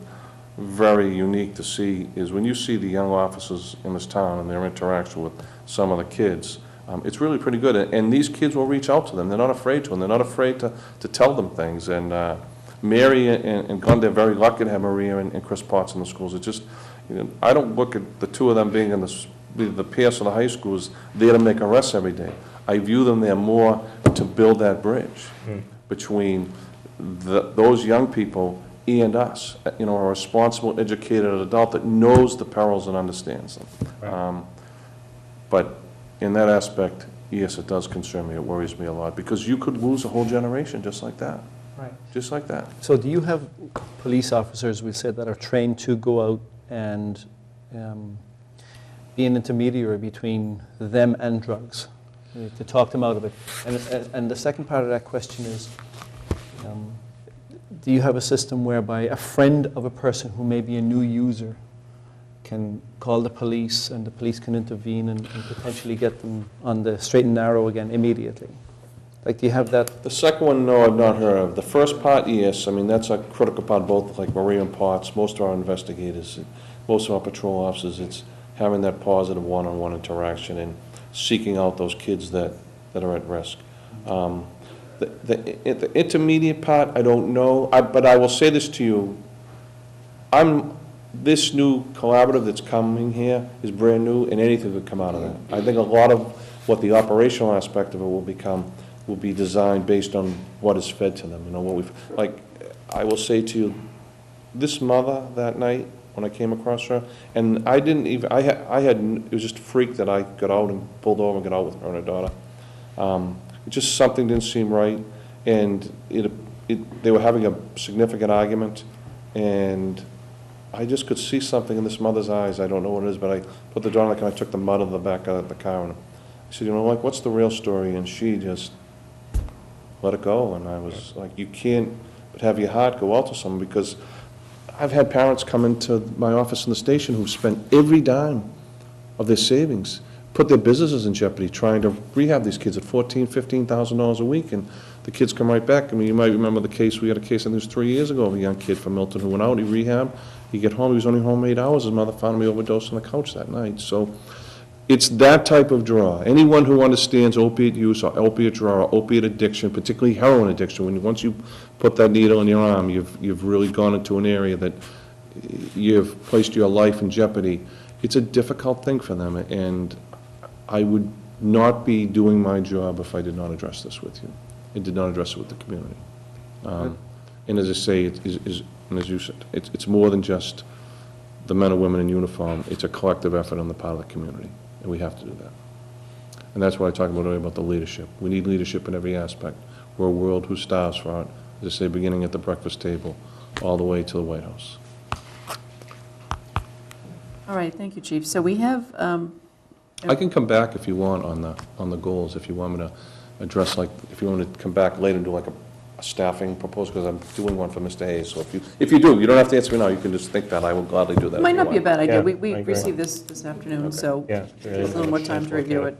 very unique to see is when you see the young officers in this town and their interaction with some of the kids, it's really pretty good. And these kids will reach out to them. They're not afraid to, and they're not afraid to tell them things. And Mary and Glenn, they're very lucky to have Maria and Chris Potts in the schools. It's just, you know, I don't look at the 2 of them being in the PS or the high schools there to make arrests every day. I view them there more to build that bridge between those young people and us, you know, a responsible, educated adult that knows the perils and understands them. Right. But in that aspect, yes, it does concern me. It worries me a lot, because you could lose a whole generation just like that. Right. Just like that. So do you have police officers, we said, that are trained to go out and be an intermediary between them and drugs, to talk them out of it? And the second part of that question is, Do you have a system whereby a friend of a person who may be a new user can call the police and the police can intervene and potentially get them on the straight and narrow again immediately? Like, do you have that? The second one, no, I've not heard of. The first part, yes. I mean, that's a critical part, both like Maria and Potts, most of our investigators, most of our patrol officers, it's having that positive one-on-one interaction and seeking out those kids that are at risk. The intermediate part, I don't know, but I will say this to you. This new collaborative that's coming here is brand new, and anything could come out of that. I think a lot of what the operational aspect of it will be designed based on what is fed to them. You know, like, I will say to you, this mother that night, when I came across her, and I didn't even, it was just a freak that I got out and pulled over and got out with her and her daughter. Just something didn't seem right, and they were having a significant argument, and I just could see something in this mother's eyes. I don't know what it is, but I put the door on, and I took the mud of the back out of the car, and I said, you know, like, what's the real story? And she just let it go, and I was like, you can't but have your heart go out to someone, because I've had parents come into my office in the station who've spent every dime of their savings, put their businesses in jeopardy trying to rehab these kids at $14,000, $15,000 a week, and the kids come right back. I mean, you might remember the case, we had a case, I think it was 3 years ago, of a young kid from Milton who went out, he rehabbed, he got home, he was only home 8 hours, his mother found him overdosed on the couch that night. So it's that type of draw. Anyone who understands opiate use or opiate draw or opiate addiction, particularly heroin addiction, once you put that needle in your arm, you've really gone into an area that you've placed your life in jeopardy. It's a difficult thing for them, and I would not be doing my job if I did not address this with you. It did not address it with the community. And as I say, and as you said, it's more than just the men and women in uniform. It's a collective effort on the part of the community, and we have to do that. And that's why I talked about the leadership. We need leadership in every aspect. We're a world who starves for it, as I say, beginning at the breakfast table, all the way to the White House. All right, thank you, Chief. So we have, I can come back if you want on the goals, if you want me to address, like, if you want to come back later and do like a staffing proposal, because I'm doing one for Mr. Hayes. So if you do, you don't have to answer me now, you can just think that. I will gladly do that. it might not be a bad idea. Yeah, We I agree. received this afternoon, so Yeah. there's a little more time to review it.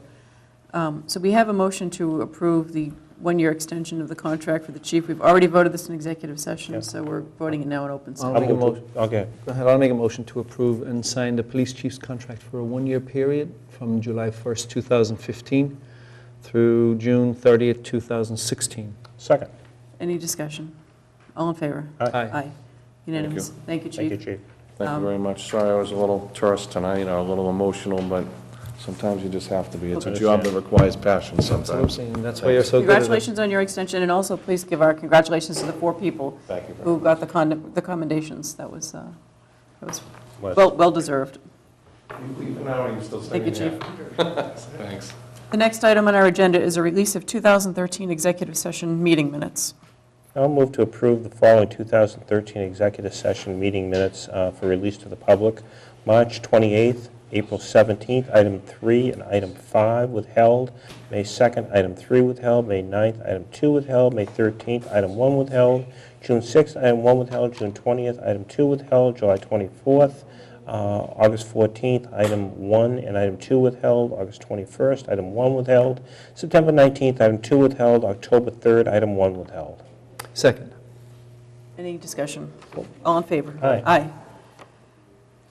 So we have a motion to approve the one-year extension of the contract for the chief. We've already voted this in executive Yeah. session, so we're voting it now in open I'll session. make a motion. Okay. Go ahead, I'll make a motion to approve and sign the police chief's contract for a one-year period from July 1st, 2015 through June 30th, 2016. Second. Any discussion? All in favor? Aye. Aye. Unanimous. Thank you, Thank you, Chief. Chief. Thank you very much. Sorry I was a little terse tonight, or a little emotional, but sometimes you just have to be. It's a job that requires passion sometimes. Absolutely, and that's why you're so good at it. Congratulations on your extension, and also please give our congratulations to the 4 people Thank you very who got the commendations. That was Was- well-deserved. Even now, you're still Thank you, saying Chief. that. Thanks. The next item on our agenda is a release of 2013 executive session meeting minutes. I'll move to approve the following 2013 executive session meeting minutes for release to the public. March 28th, April 17th, item 3 and item 5 withheld. May 2nd, item 3 withheld. May 9th, item 2 withheld. May 13th, item 1 withheld. June 6th, item 1 withheld. June 20th, item 2 withheld. July 24th, August 14th, item 1 and item 2 withheld. August 21st, item 1 withheld. September 19th, item 2 withheld. October 3rd, item 1 withheld. Second. Any discussion? All in favor? Aye. Aye.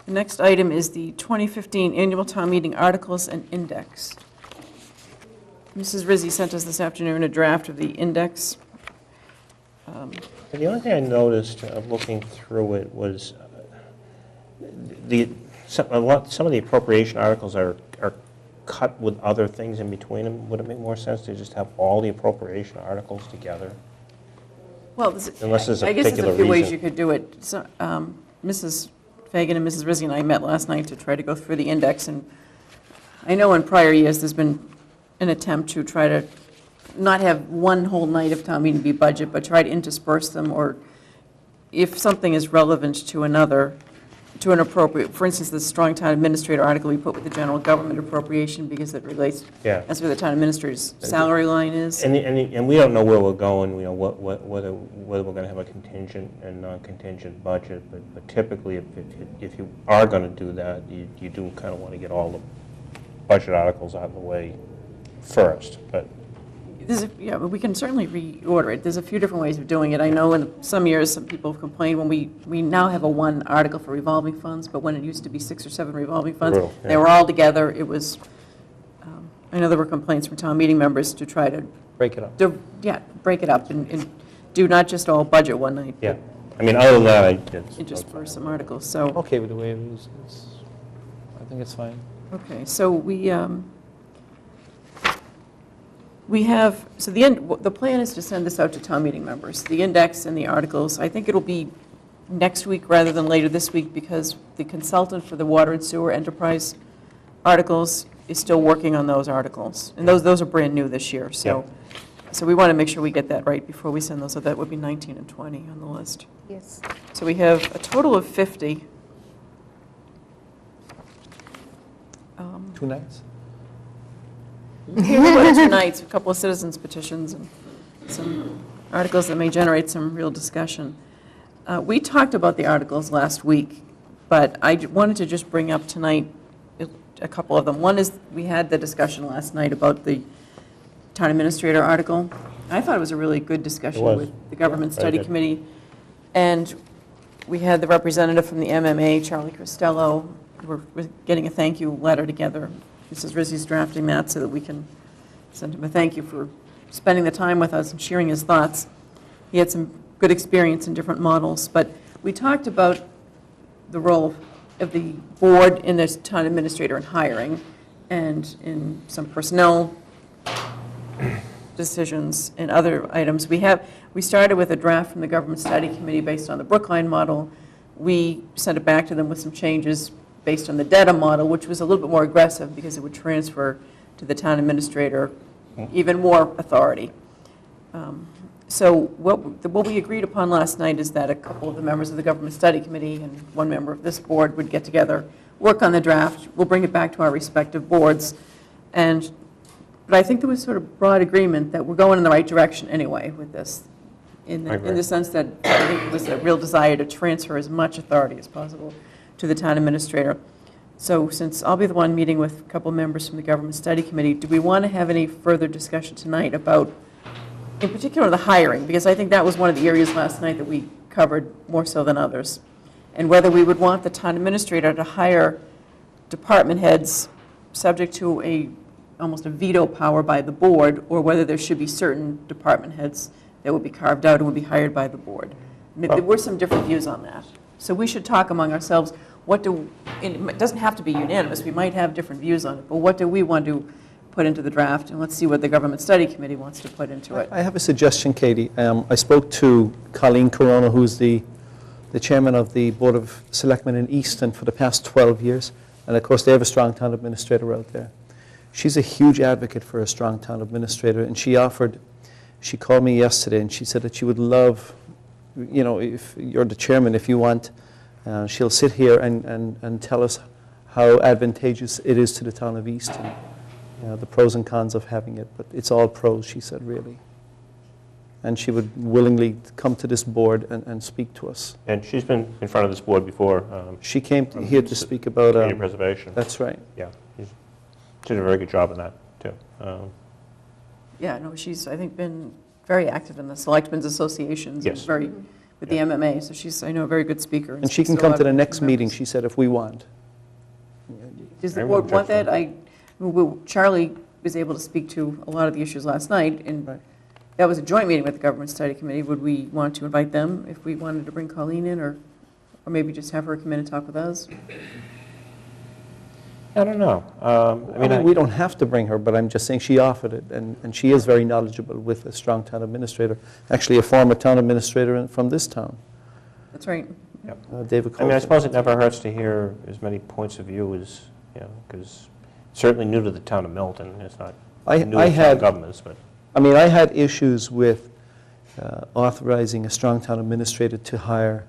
The next item is the 2015 Annual Town Meeting Articles and Index. Mrs. Rizzi sent us this afternoon a draft of the index. The only thing I noticed looking through it was some of the appropriation articles are cut with other things in between them. Would it make more sense to just have all the appropriation articles together? Well, Unless there's a I guess there's particular a few ways reason. you could do it. So, Mrs. Fagan and Mrs. Rizzi and I met last night to try to go through the index, and I know in prior years there's been an attempt to try to not have one whole night of town meeting be budget, but try to intersperse them, or if something is relevant to another, to an appropriate, for instance, the strong town administrator article we put with the general government appropriation because it relates, Yeah. that's where the town administrator's salary line is. And we don't know where we're going, you know, whether we're going to have a contingent and non-contingent budget, but typically, if you are going to do that, you do kind of want to get all the budget articles out of the way first, but Yeah, but we can certainly reorder it. There's a few different ways of doing it. I know in some years, some people have complained when we now have a one article for revolving funds, but when it used to be 6 or 7 revolving funds, Brutal, yeah. they were all together. It was, I know there were complaints from town meeting members to try to, Break it up. break it up and do not just all budget one night. yeah. I mean, other than that, And just for some articles, so. Okay with the way it is. I think it's fine. Okay, so we have, so the plan is to send this out to town meeting members, the index and the articles. I think it'll be next week rather than later this week because the consultant for the water and sewer enterprise articles is still working on those articles. And those are brand new this year, so we want to make sure we get that right before we send those. So that would be 19 and 20 on the list. Yes. So we have a total of 50. 2 nights? Here's what it's tonight's, a couple of citizens petitions and some articles that may generate some real discussion. We talked about the articles last week, but I wanted to just bring up tonight a couple of them. One is, we had the discussion last night about the town administrator article. I thought it was a really good discussion was. with the government Very study good. committee. And we had the representative from the MMA, Charlie Costello. We're getting a thank you letter together. Mrs. Rizzi's drafting that so that we can send him a thank you for spending the time with us and sharing his thoughts. He had some good experience in different models, but we talked about the role of the board in this town administrator in hiring and in some personnel decisions and other items. We started with a draft from the government study committee based on the Brookline model. We sent it back to them with some changes based on the data model, which was a little bit more aggressive because it would transfer to the town administrator even more authority. So what we agreed upon last night is that a couple of the members of the government study committee and one member of this board would get together, work on the draft. We'll bring it back to our respective boards. But I think there was sort of broad agreement that we're going in the right direction anyway with this, in the sense that I think it was a real desire to transfer as much authority as possible to the town administrator. So since I'll be the one meeting with a couple members from the government study committee, do we want to have any further discussion tonight about, in particular, the hiring? Because I think that was one of the areas last night that we covered more so than others. And whether we would want the town administrator to hire department heads subject to almost a veto power by the board, or whether there should be certain department heads that would be carved out and would be hired by the board. There were some different views on that. So we should talk among ourselves, it doesn't have to be unanimous, we might have different views on it, but what do we want to put into the draft? And let's see what the government study committee wants to put into it. I have a suggestion, Katie. I spoke to Colleen Corona, who's the chairman of the Board of Selectmen in Easton for the past 12 years. And of course, they have a strong town administrator out there. She's a huge advocate for a strong town administrator, and she called me yesterday and she said that she would love, you know, if you're the chairman, if you want, she'll sit here and tell us how advantageous it is to the town of Easton, you know, the pros and cons of having it. But it's all pros, she said, really. And she would willingly come to this board and speak to us. And she's been in front of this board before. She came here to speak about... community preservation. That's right. Yeah, she did a very good job on that, too. Yeah, no, she's, I think, been very active in the Selectmen's associations. Yes. And with the MMA, so she's, I know, a very good speaker. And she can come to the next meeting, she said, if we want. Does the I board would want object that? Charlie was able to speak to a lot of the issues last night, and Right. that was a joint meeting with the government study committee. Would we want to invite them if we wanted to bring Colleen in, or maybe just have her come in and talk with us? I don't know. I mean, we don't have to bring her, but I'm just saying she offered it, and she is very knowledgeable with a strong town administrator, actually a former town administrator from this town, That's right. David I mean, I Colton. suppose it never hurts to hear as many points of view as, you know, because certainly new to the town of Milton. It's not new to town governments, but... I mean, I had issues with authorizing a strong town administrator to hire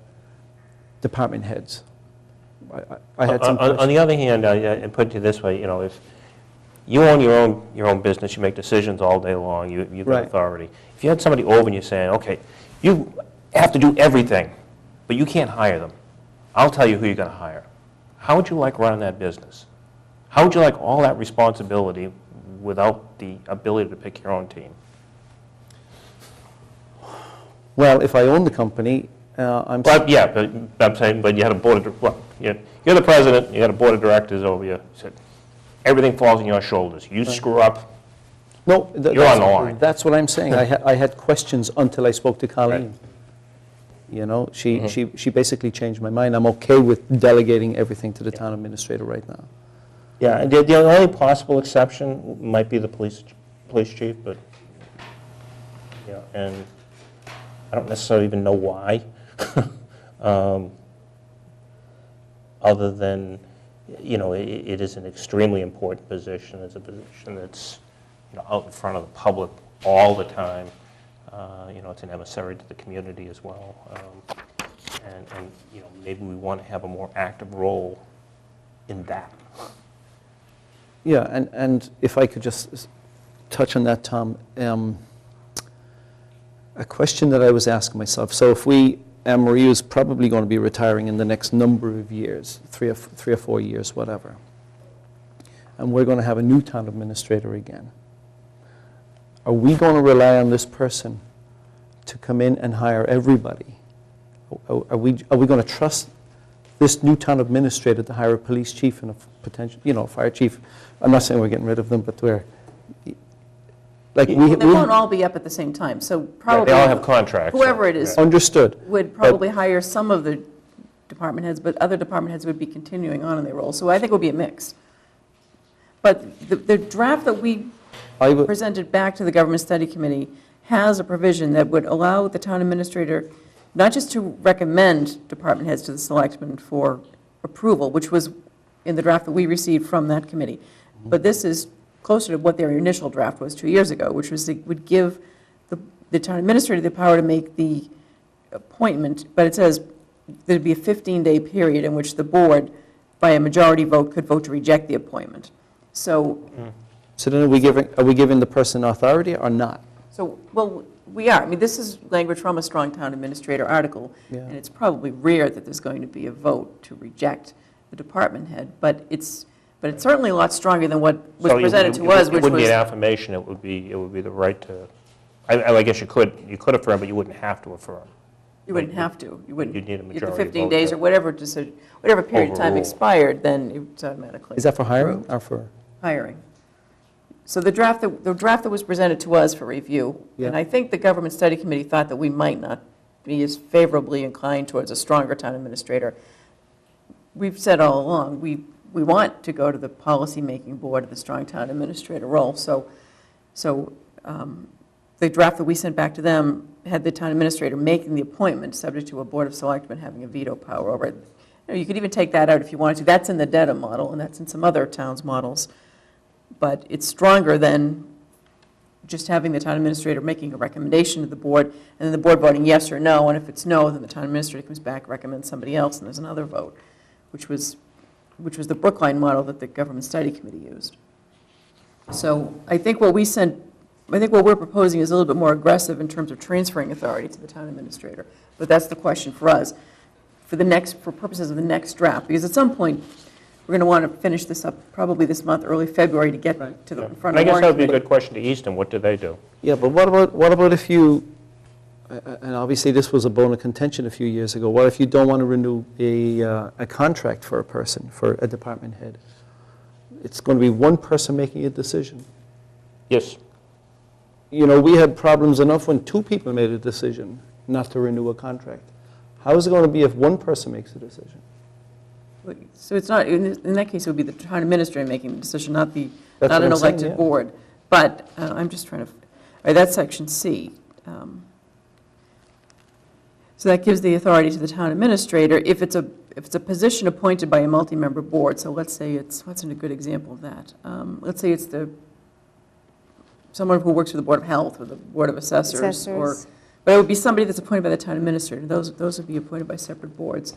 department heads. I had some On the other hand, and put it this way, if you own your own business, you make decisions all day long, you've got Right. authority. If you had somebody over and you're saying, okay, you have to do everything, but you can't hire them, I'll tell you who you're going to hire. How would you like running that business? How would you like all that responsibility without the ability to pick your own team? Well, if I own the company, I'm... But yeah, but I'm saying, but you had a board of, you're the president, you got a board of directors over you, said, everything falls on your shoulders. You screw up, No, you're on the line. That's what I'm saying. I had questions until I spoke to Colleen. Right. You know, she basically changed my mind. I'm okay with delegating everything to the town administrator right now. Yeah, and the only possible exception might be the police chief, but, and I don't necessarily even know why, other than, it is an extremely important position. It's a position that's, out in front of the public all the time. It's an emissary to the community as well. And maybe we want to have a more active role in that. Yeah, and if I could just touch on that, Tom, a question that I was asking myself. So if Maria is probably going to be retiring in the next number of years, three or 4 years, whatever, and we're going to have a new town administrator again. Are we going to rely on this person to come in and hire everybody? Are we going to trust this new town administrator to hire a police chief and a potential, a fire chief? I'm not saying we're getting rid of them, but we're like Well, they won't all be up at the same time, so probably... They all have contracts. Whoever it is understood. would probably hire some of the department heads, but other department heads would be continuing on in their role. So I think it would be a mix. But the draft that we presented back to the Government Study Committee has a provision that would allow the town administrator not just to recommend department heads to the selectmen for approval, which was in the draft that we received from that committee, but this is closer to what their initial draft was 2 years ago, which was it would give the town administrator the power to make the appointment, but it says there'd be a 15-day period in which the board, by a majority vote, could vote to reject the appointment. So then are we giving the person authority or not? So, well, we are. I mean, this is language from a strong town administrator article, Yeah. and it's probably rare that there's going to be a vote to reject the department head, but it's certainly a lot stronger than what was presented to us, It which wouldn't be was... an affirmation, it would be the right to, I guess you could affirm, but you wouldn't have to affirm. You wouldn't have to. You wouldn't. You'd need a If the majority 15 vote days to or whatever period of time overrule. expired, then it's automatically... Is that for hiring approved. or for? Hiring. So the draft that was presented to us for review, and Yeah. I think the Government Study Committee thought that we might not be as favorably inclined towards a stronger town administrator. We've said all along, we want to go to the policy-making board of the strong town administrator role. So the draft that we sent back to them had the town administrator making the appointment, subject to a board of selectmen having a veto power over it. You could even take that out if you wanted to. That's in the DETA model, and that's in some other towns' models. But it's stronger than just having the town administrator making a recommendation to the board, and then the board voting yes or no, and if it's no, then the town administrator comes back, recommends somebody else, and there's another vote, which was the Brookline model that the Government Study Committee used. So I think what we're proposing is a little bit more aggressive in terms of transferring authority to the town administrator, but that's the question for us, for purposes of the next draft, because at some point, we're going to want to finish this up probably this month, early February, to get to the front And I of the guess that would be a warrant good question to Easton, what do they do? Yeah, but what about if you, and obviously this was a bone of contention a few years ago, what if you don't want to renew a contract for a person, for a department head? It's going to be one person making a decision. Yes. We had problems enough when 2 people made a decision not to renew a contract. How is it going to be if one person makes a decision? committee. So it's not, in that case, it would be the town administrator making the decision, not That's an what I'm saying, elected yeah. board. But I'm just trying to, all right, that's section C. So that gives the authority to the town administrator if it's a position appointed by a multi-member board. So let's say what's a good example of that? Let's say it's someone who works for the Board of Health or the Board of Assessors. But it would be somebody that's appointed by the town administrator. Those would be appointed by separate boards.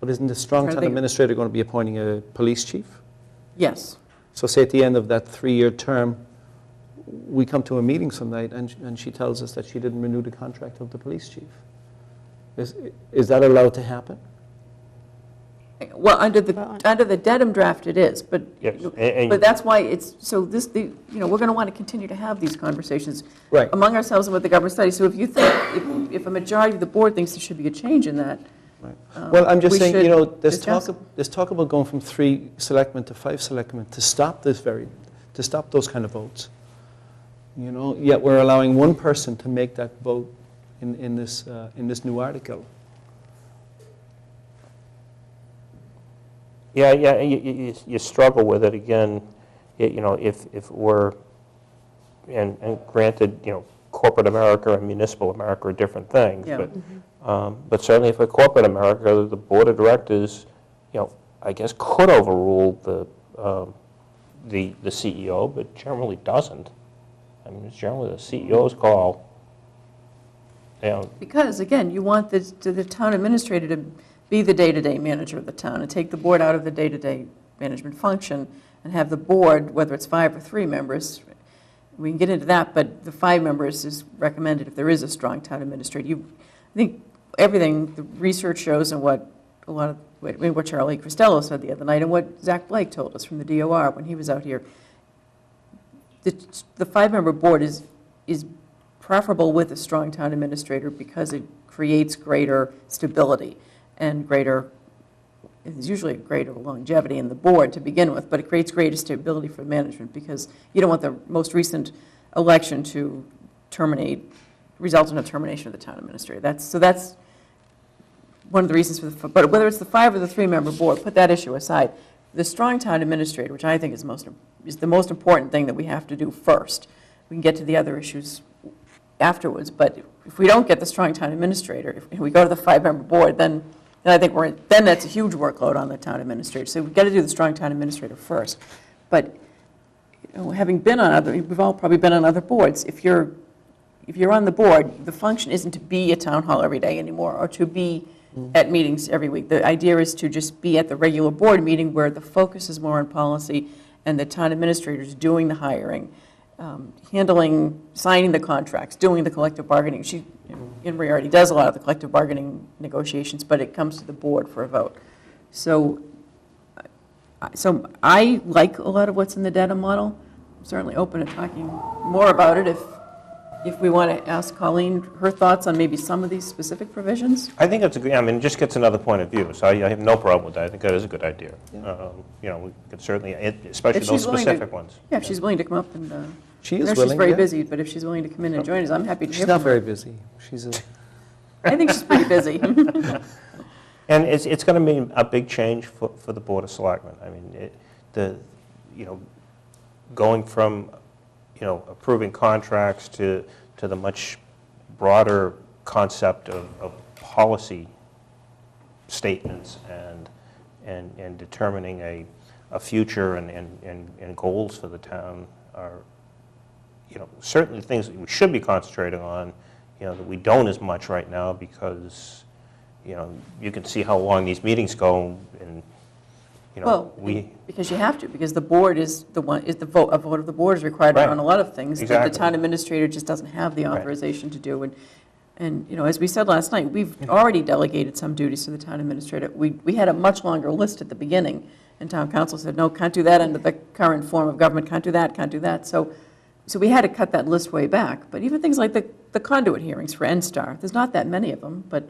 But isn't the strong Trying to town think. administrator going to be appointing a police chief? Yes. So say at the end of that 3-year term, we come to a meeting some night and she tells us that she didn't renew the contract of the police chief. Is that allowed to happen? Well, under the Dedham draft it is, but, Yes, and- but that's why it's, so this, we're going to want to continue to have these conversations Right. among ourselves and with the government study. So if you think, if a majority of the board thinks there should be a change in that, Well, I'm just we saying, should there's discuss. talk about going from 3 selectmen to 5 selectmen to stop to stop those kind of votes. Yet we're allowing one person to make that vote in this new article. Yeah, you struggle with it again, if we're, and granted, corporate America and municipal America are different things, Yeah. but certainly for corporate America, the board of directors, I guess could overrule the CEO, but generally doesn't. I mean, it's generally the CEO's call. because, again, you want the town administrator to be the day-to-day manager of the town and take the board out of the day-to-day management function and have the board, whether it's 5 or 3 members, we can get into that, but the 5 members is recommended if there is a strong town administrator. I think everything, the research shows and what Charlie Cristello said the other night and what Zach Blake told us from the DOR when he was out here, the 5-member board is preferable with a strong town administrator because it creates greater stability and there's usually greater longevity in the board to begin with, but it creates greater stability for management because you don't want the most recent election to result in a termination of the town administrator. That's one of the reasons but whether it's the 5 or the 3-member board, put that issue aside. The strong town administrator, which I think is the most important thing that we have to do first. We can get to the other issues afterwards, but if we don't get the strong town administrator, if we go to the 5-member board, then I think then that's a huge workload on the town administrator. So we've got to do the strong town administrator first. But having been on we've all probably been on other boards. If you're on the board, the function isn't to be at town hall every day anymore or to be at meetings every week. The idea is to just be at the regular board meeting where the focus is more on policy and the town administrator is doing the hiring, signing the contracts, doing the collective bargaining. Inri already does a lot of the collective bargaining negotiations, but it comes to the board for a vote. So I like a lot of what's in the Dedham model. I'm certainly open to talking more about it if we want to ask Colleen her thoughts on maybe some of these specific provisions. I think that's it just gets another point of view, so I have no problem with that. I think that is a good idea. We could certainly, especially If those she's willing specific to- ones. Yeah, if she's willing to come up and, She I is know willing, she's very yeah. busy, but if she's willing to come in and join us, I'm happy to hear She's from not her. very busy. She's a... I think she's pretty busy. And it's going to be a big change for the Board of Selectmen. I mean, going from, approving contracts to the much broader concept of policy statements and determining a future and goals for the town are, certainly things that we should be concentrating on, that we don't as much right now because, you can see how long these meetings go and, Well, because you have to, because the board is a vote of the board is required Right. on a lot of things that Exactly. the town administrator just doesn't have the Right. authorization to do. And as we said last night, we've already delegated some duties to the town administrator. We had a much longer list at the beginning, and town council said, no, can't do that under the current form of government, can't do that, can't do that. So we had to cut that list way back. But even things like the conduit hearings for NSTAR, there's not that many of them, but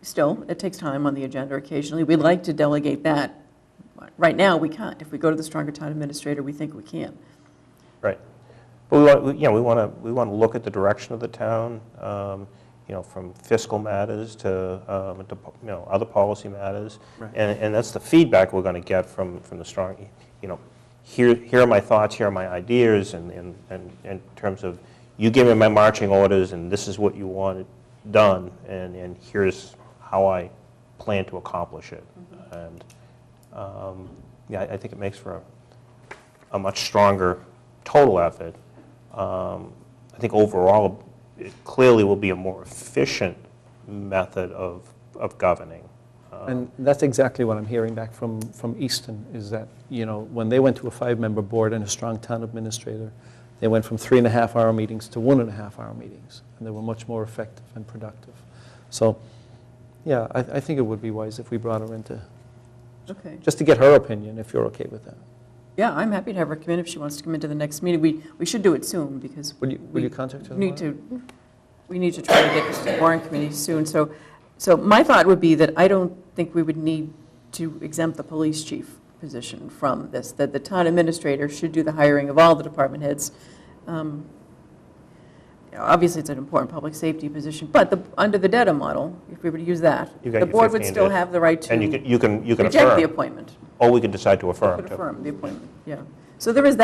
still, it takes time on the agenda occasionally. We'd like to delegate that. Right now, we can't. If we go to the stronger town administrator, we think we can. Right. But we want to look at the direction of the town, from fiscal matters to other policy matters, Right. and that's the feedback we're going to get from the strong. Here are my thoughts, here are my ideas, and in terms of you give me my marching orders, and this is what you want done, and here's how I plan to accomplish it. And I think it makes for a much stronger total effort. I think overall, it clearly will be a more efficient method of governing. And that's exactly what I'm hearing back from Easton, is that, when they went to a 5-member board and a strong town administrator, they went from 3.5-hour meetings to 1.5-hour meetings, and they were much more effective and productive. So, yeah, I think it would be wise if we brought her in Okay. just to get her opinion, if you're okay with that. Yeah, I'm happy to have her come in if she wants to come into the next meeting. We should do it soon, because Will you contact her? we need to try to get this to the warrant committee soon. So my thought would be that I don't think we would need to exempt the police chief position from this, that the town administrator should do the hiring of all the department heads. Obviously, it's an important public safety position, but under the DETA model, if we were to use that, You got the your board would 15 still days. have the right to And you can reject the affirm, appointment. or we could decide to affirm, Could too. affirm the appointment, yeah. So there is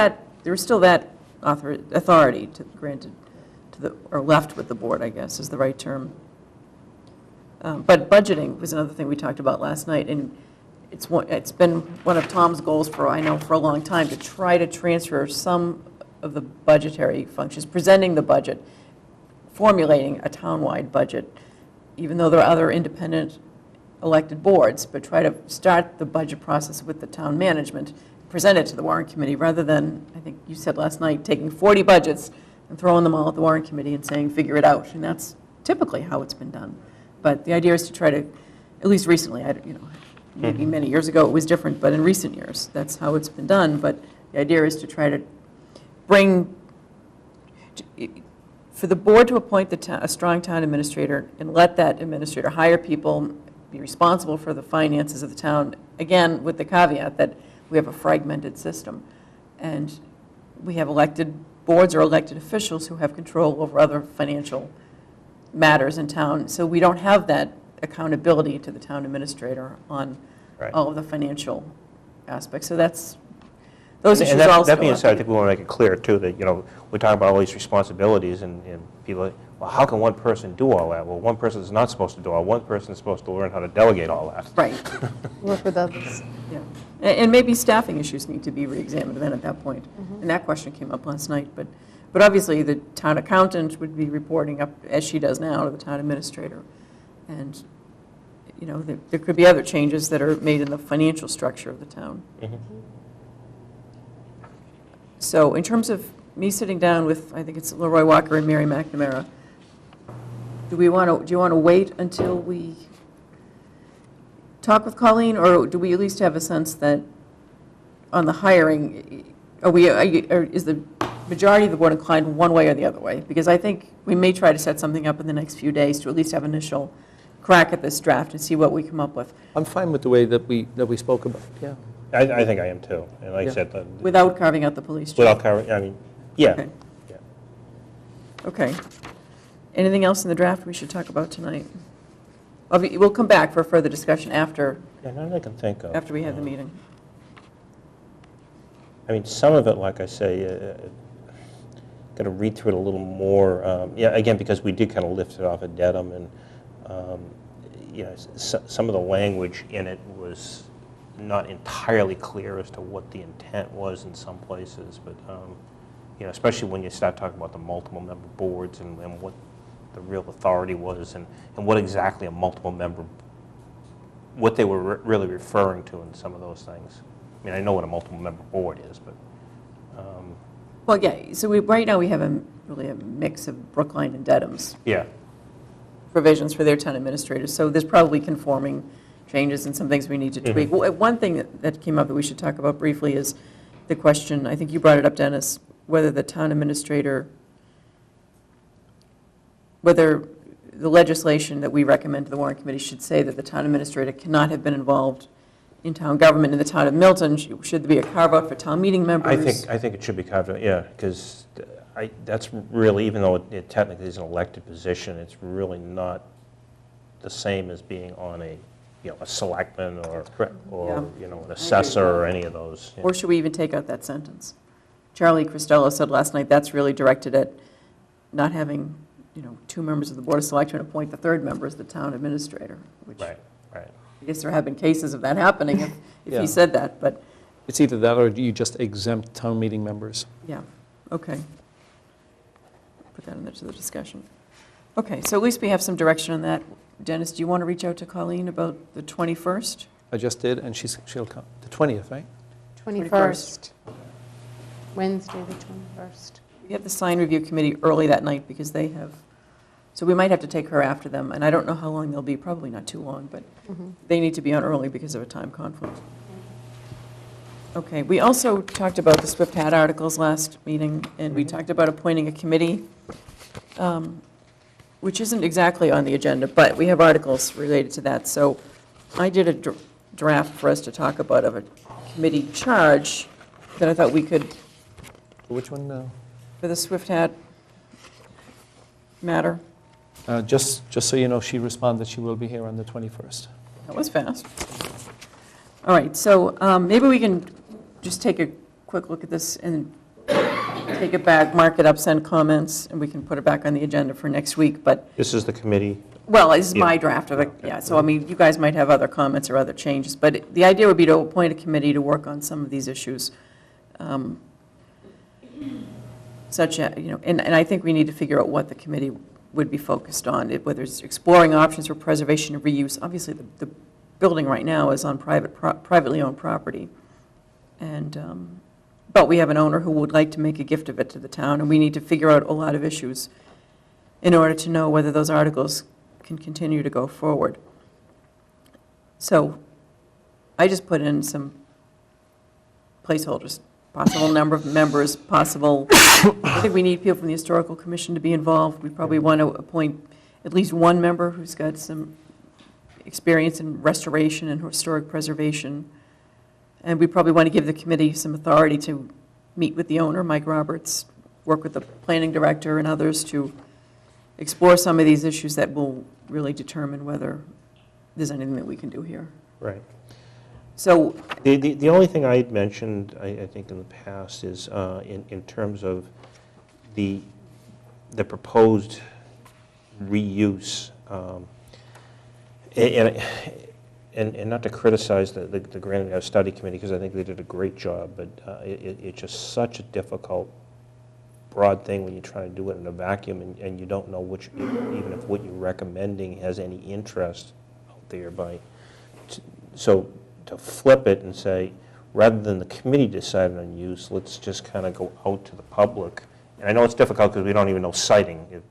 still that authority granted or left with the board, I guess, is the right term. But budgeting was another thing we talked about last night, and it's been one of Tom's goals for a long time, to try to transfer some of the budgetary functions, presenting the budget, formulating a town-wide budget, even though there are other independent elected boards, but try to start the budget process with the town management, present it to the warrant committee, rather than, I think you said last night, taking 40 budgets and throwing them all at the warrant committee and saying, figure it out. And that's typically how it's been done. But the idea is to try to, at least recently, maybe many years ago it was different, but in recent years, that's how it's been done. But the idea is to try to for the board to appoint a strong town administrator and let that administrator hire people, be responsible for the finances of the town, again, with the caveat that we have a fragmented system. And we have elected boards or elected officials who have control over other financial matters in town. So we don't have that accountability to the town administrator on Right. all of the financial aspects. So those issues And all that still being have said, I to think we want to make it clear, too, that, we talk about all these responsibilities, and people are, well, how can one person do all that? Well, one person is not supposed to do all. One person is supposed to learn how to delegate all that. Right, Work with others. yeah. And maybe staffing issues need to be reexamined then at that point. And that question came up last night. But obviously, the town accountant would be reporting up, as she does now, to the town administrator. And, there could be other changes that are made in the financial structure of the town. So in terms of me sitting down with, I think it's Leroy Walker and Mary McNamara, do you want to wait until we talk with Colleen, or do we at least have a sense that on the hiring, is the majority of the board inclined one way or the other way? Because I think we may try to set something up in the next few days to at least have initial crack at this draft and see what we come up with, I'm fine with the way that we spoke about, yeah. I think I am, too. And like I Yeah. said, without carving out the police chief. without covering, yeah. Okay. Yeah. Okay. Anything else in the draft we should talk about tonight? We'll come back for further discussion after Yeah, none I can think of. we have the meeting. Some of it, like I say, got to read through it a little more. Again, because we did kind of lift it off of Dedham, and some of the language in it was not entirely clear as to what the intent was in some places, but especially when you start talking about the multiple member boards and what the real authority was, and what exactly a multiple member, what they were really referring to in some of those things. I know what a multiple member board is, but Well, yeah, so right now we have really a mix of Brookline and Dedham's yeah. provisions for their town administrators, so there's probably conforming changes and some things we need to tweak. One thing that came up that we should talk about briefly is the question, I think you brought it up, Dennis, whether the town administrator, whether the legislation that we recommend to the warrant committee should say that the town administrator cannot have been involved in town government in the town of Milton. Should there be a carve-out for town meeting members? I think it should be carved out, yeah, because that's really, even though it technically is an elected position, it's really not the same as being on a selectman or an assessor or any of those. Or should we even take out that sentence? Charlie Cristello said last night that's really directed at not having, 2 members of the Board of Selectmen appoint the third member as the town administrator, which Right. I guess there have been cases of that happening if Yeah. he said that, but, It's either that or you just exempt town meeting members. yeah, okay. Put that into the discussion. Okay, so at least we have some direction on that. Dennis, do you want to reach out to Colleen about the 21st? I just did, and she'll come, the 20th, right? 21st. Wednesday, the 21st. We have the sign review committee early that night because they have, so we might have to take her after them, and I don't know how long they'll be, probably not too long, but they need to be on early because of a time conflict. Okay, we also talked about the Swift Hat articles last meeting, and we talked about appointing a committee, which isn't exactly on the agenda, but we have articles related to that. So I did a draft for us to talk about of a committee charge that I thought we could, Which one? for the Swift Hat matter. Just so you know, she responded she will be here on the 21st. That was fast. All right, so maybe we can just take a quick look at this and take it back, mark it up, send comments, and we can put it back on the agenda for next week. But, This is the committee. well, this is my Yeah. draft of it, yeah. So, I mean, you guys might have other comments or other changes. But the idea would be to appoint a committee to work on some of these issues. Such as, and I think we need to figure out what the committee would be focused on, whether it's exploring options for preservation and reuse. Obviously, the building right now is on privately owned property. And, but we have an owner who would like to make a gift of it to the town, and we need to figure out a lot of issues in order to know whether those articles can continue to go forward. So I just put in some placeholders, possible number of members, possible, I think we need people from the Historical Commission to be involved. We probably want to appoint at least one member who's got some experience in restoration and historic preservation. And we probably want to give the committee some authority to meet with the owner, Mike Roberts, work with the planning director and others to explore some of these issues that will really determine whether there's anything that we can do here. Right. So, The only thing I had mentioned, I think in the past, is in terms of the proposed reuse, and not to criticize the Granite Ave Study Committee, because I think they did a great job, but it's just such a difficult, broad thing when you try to do it in a vacuum, and you don't know which, even if what you're recommending has any interest out there so to flip it and say, rather than the committee deciding on use, let's just kind of go out to the public. And I know it's difficult because we don't even know siting.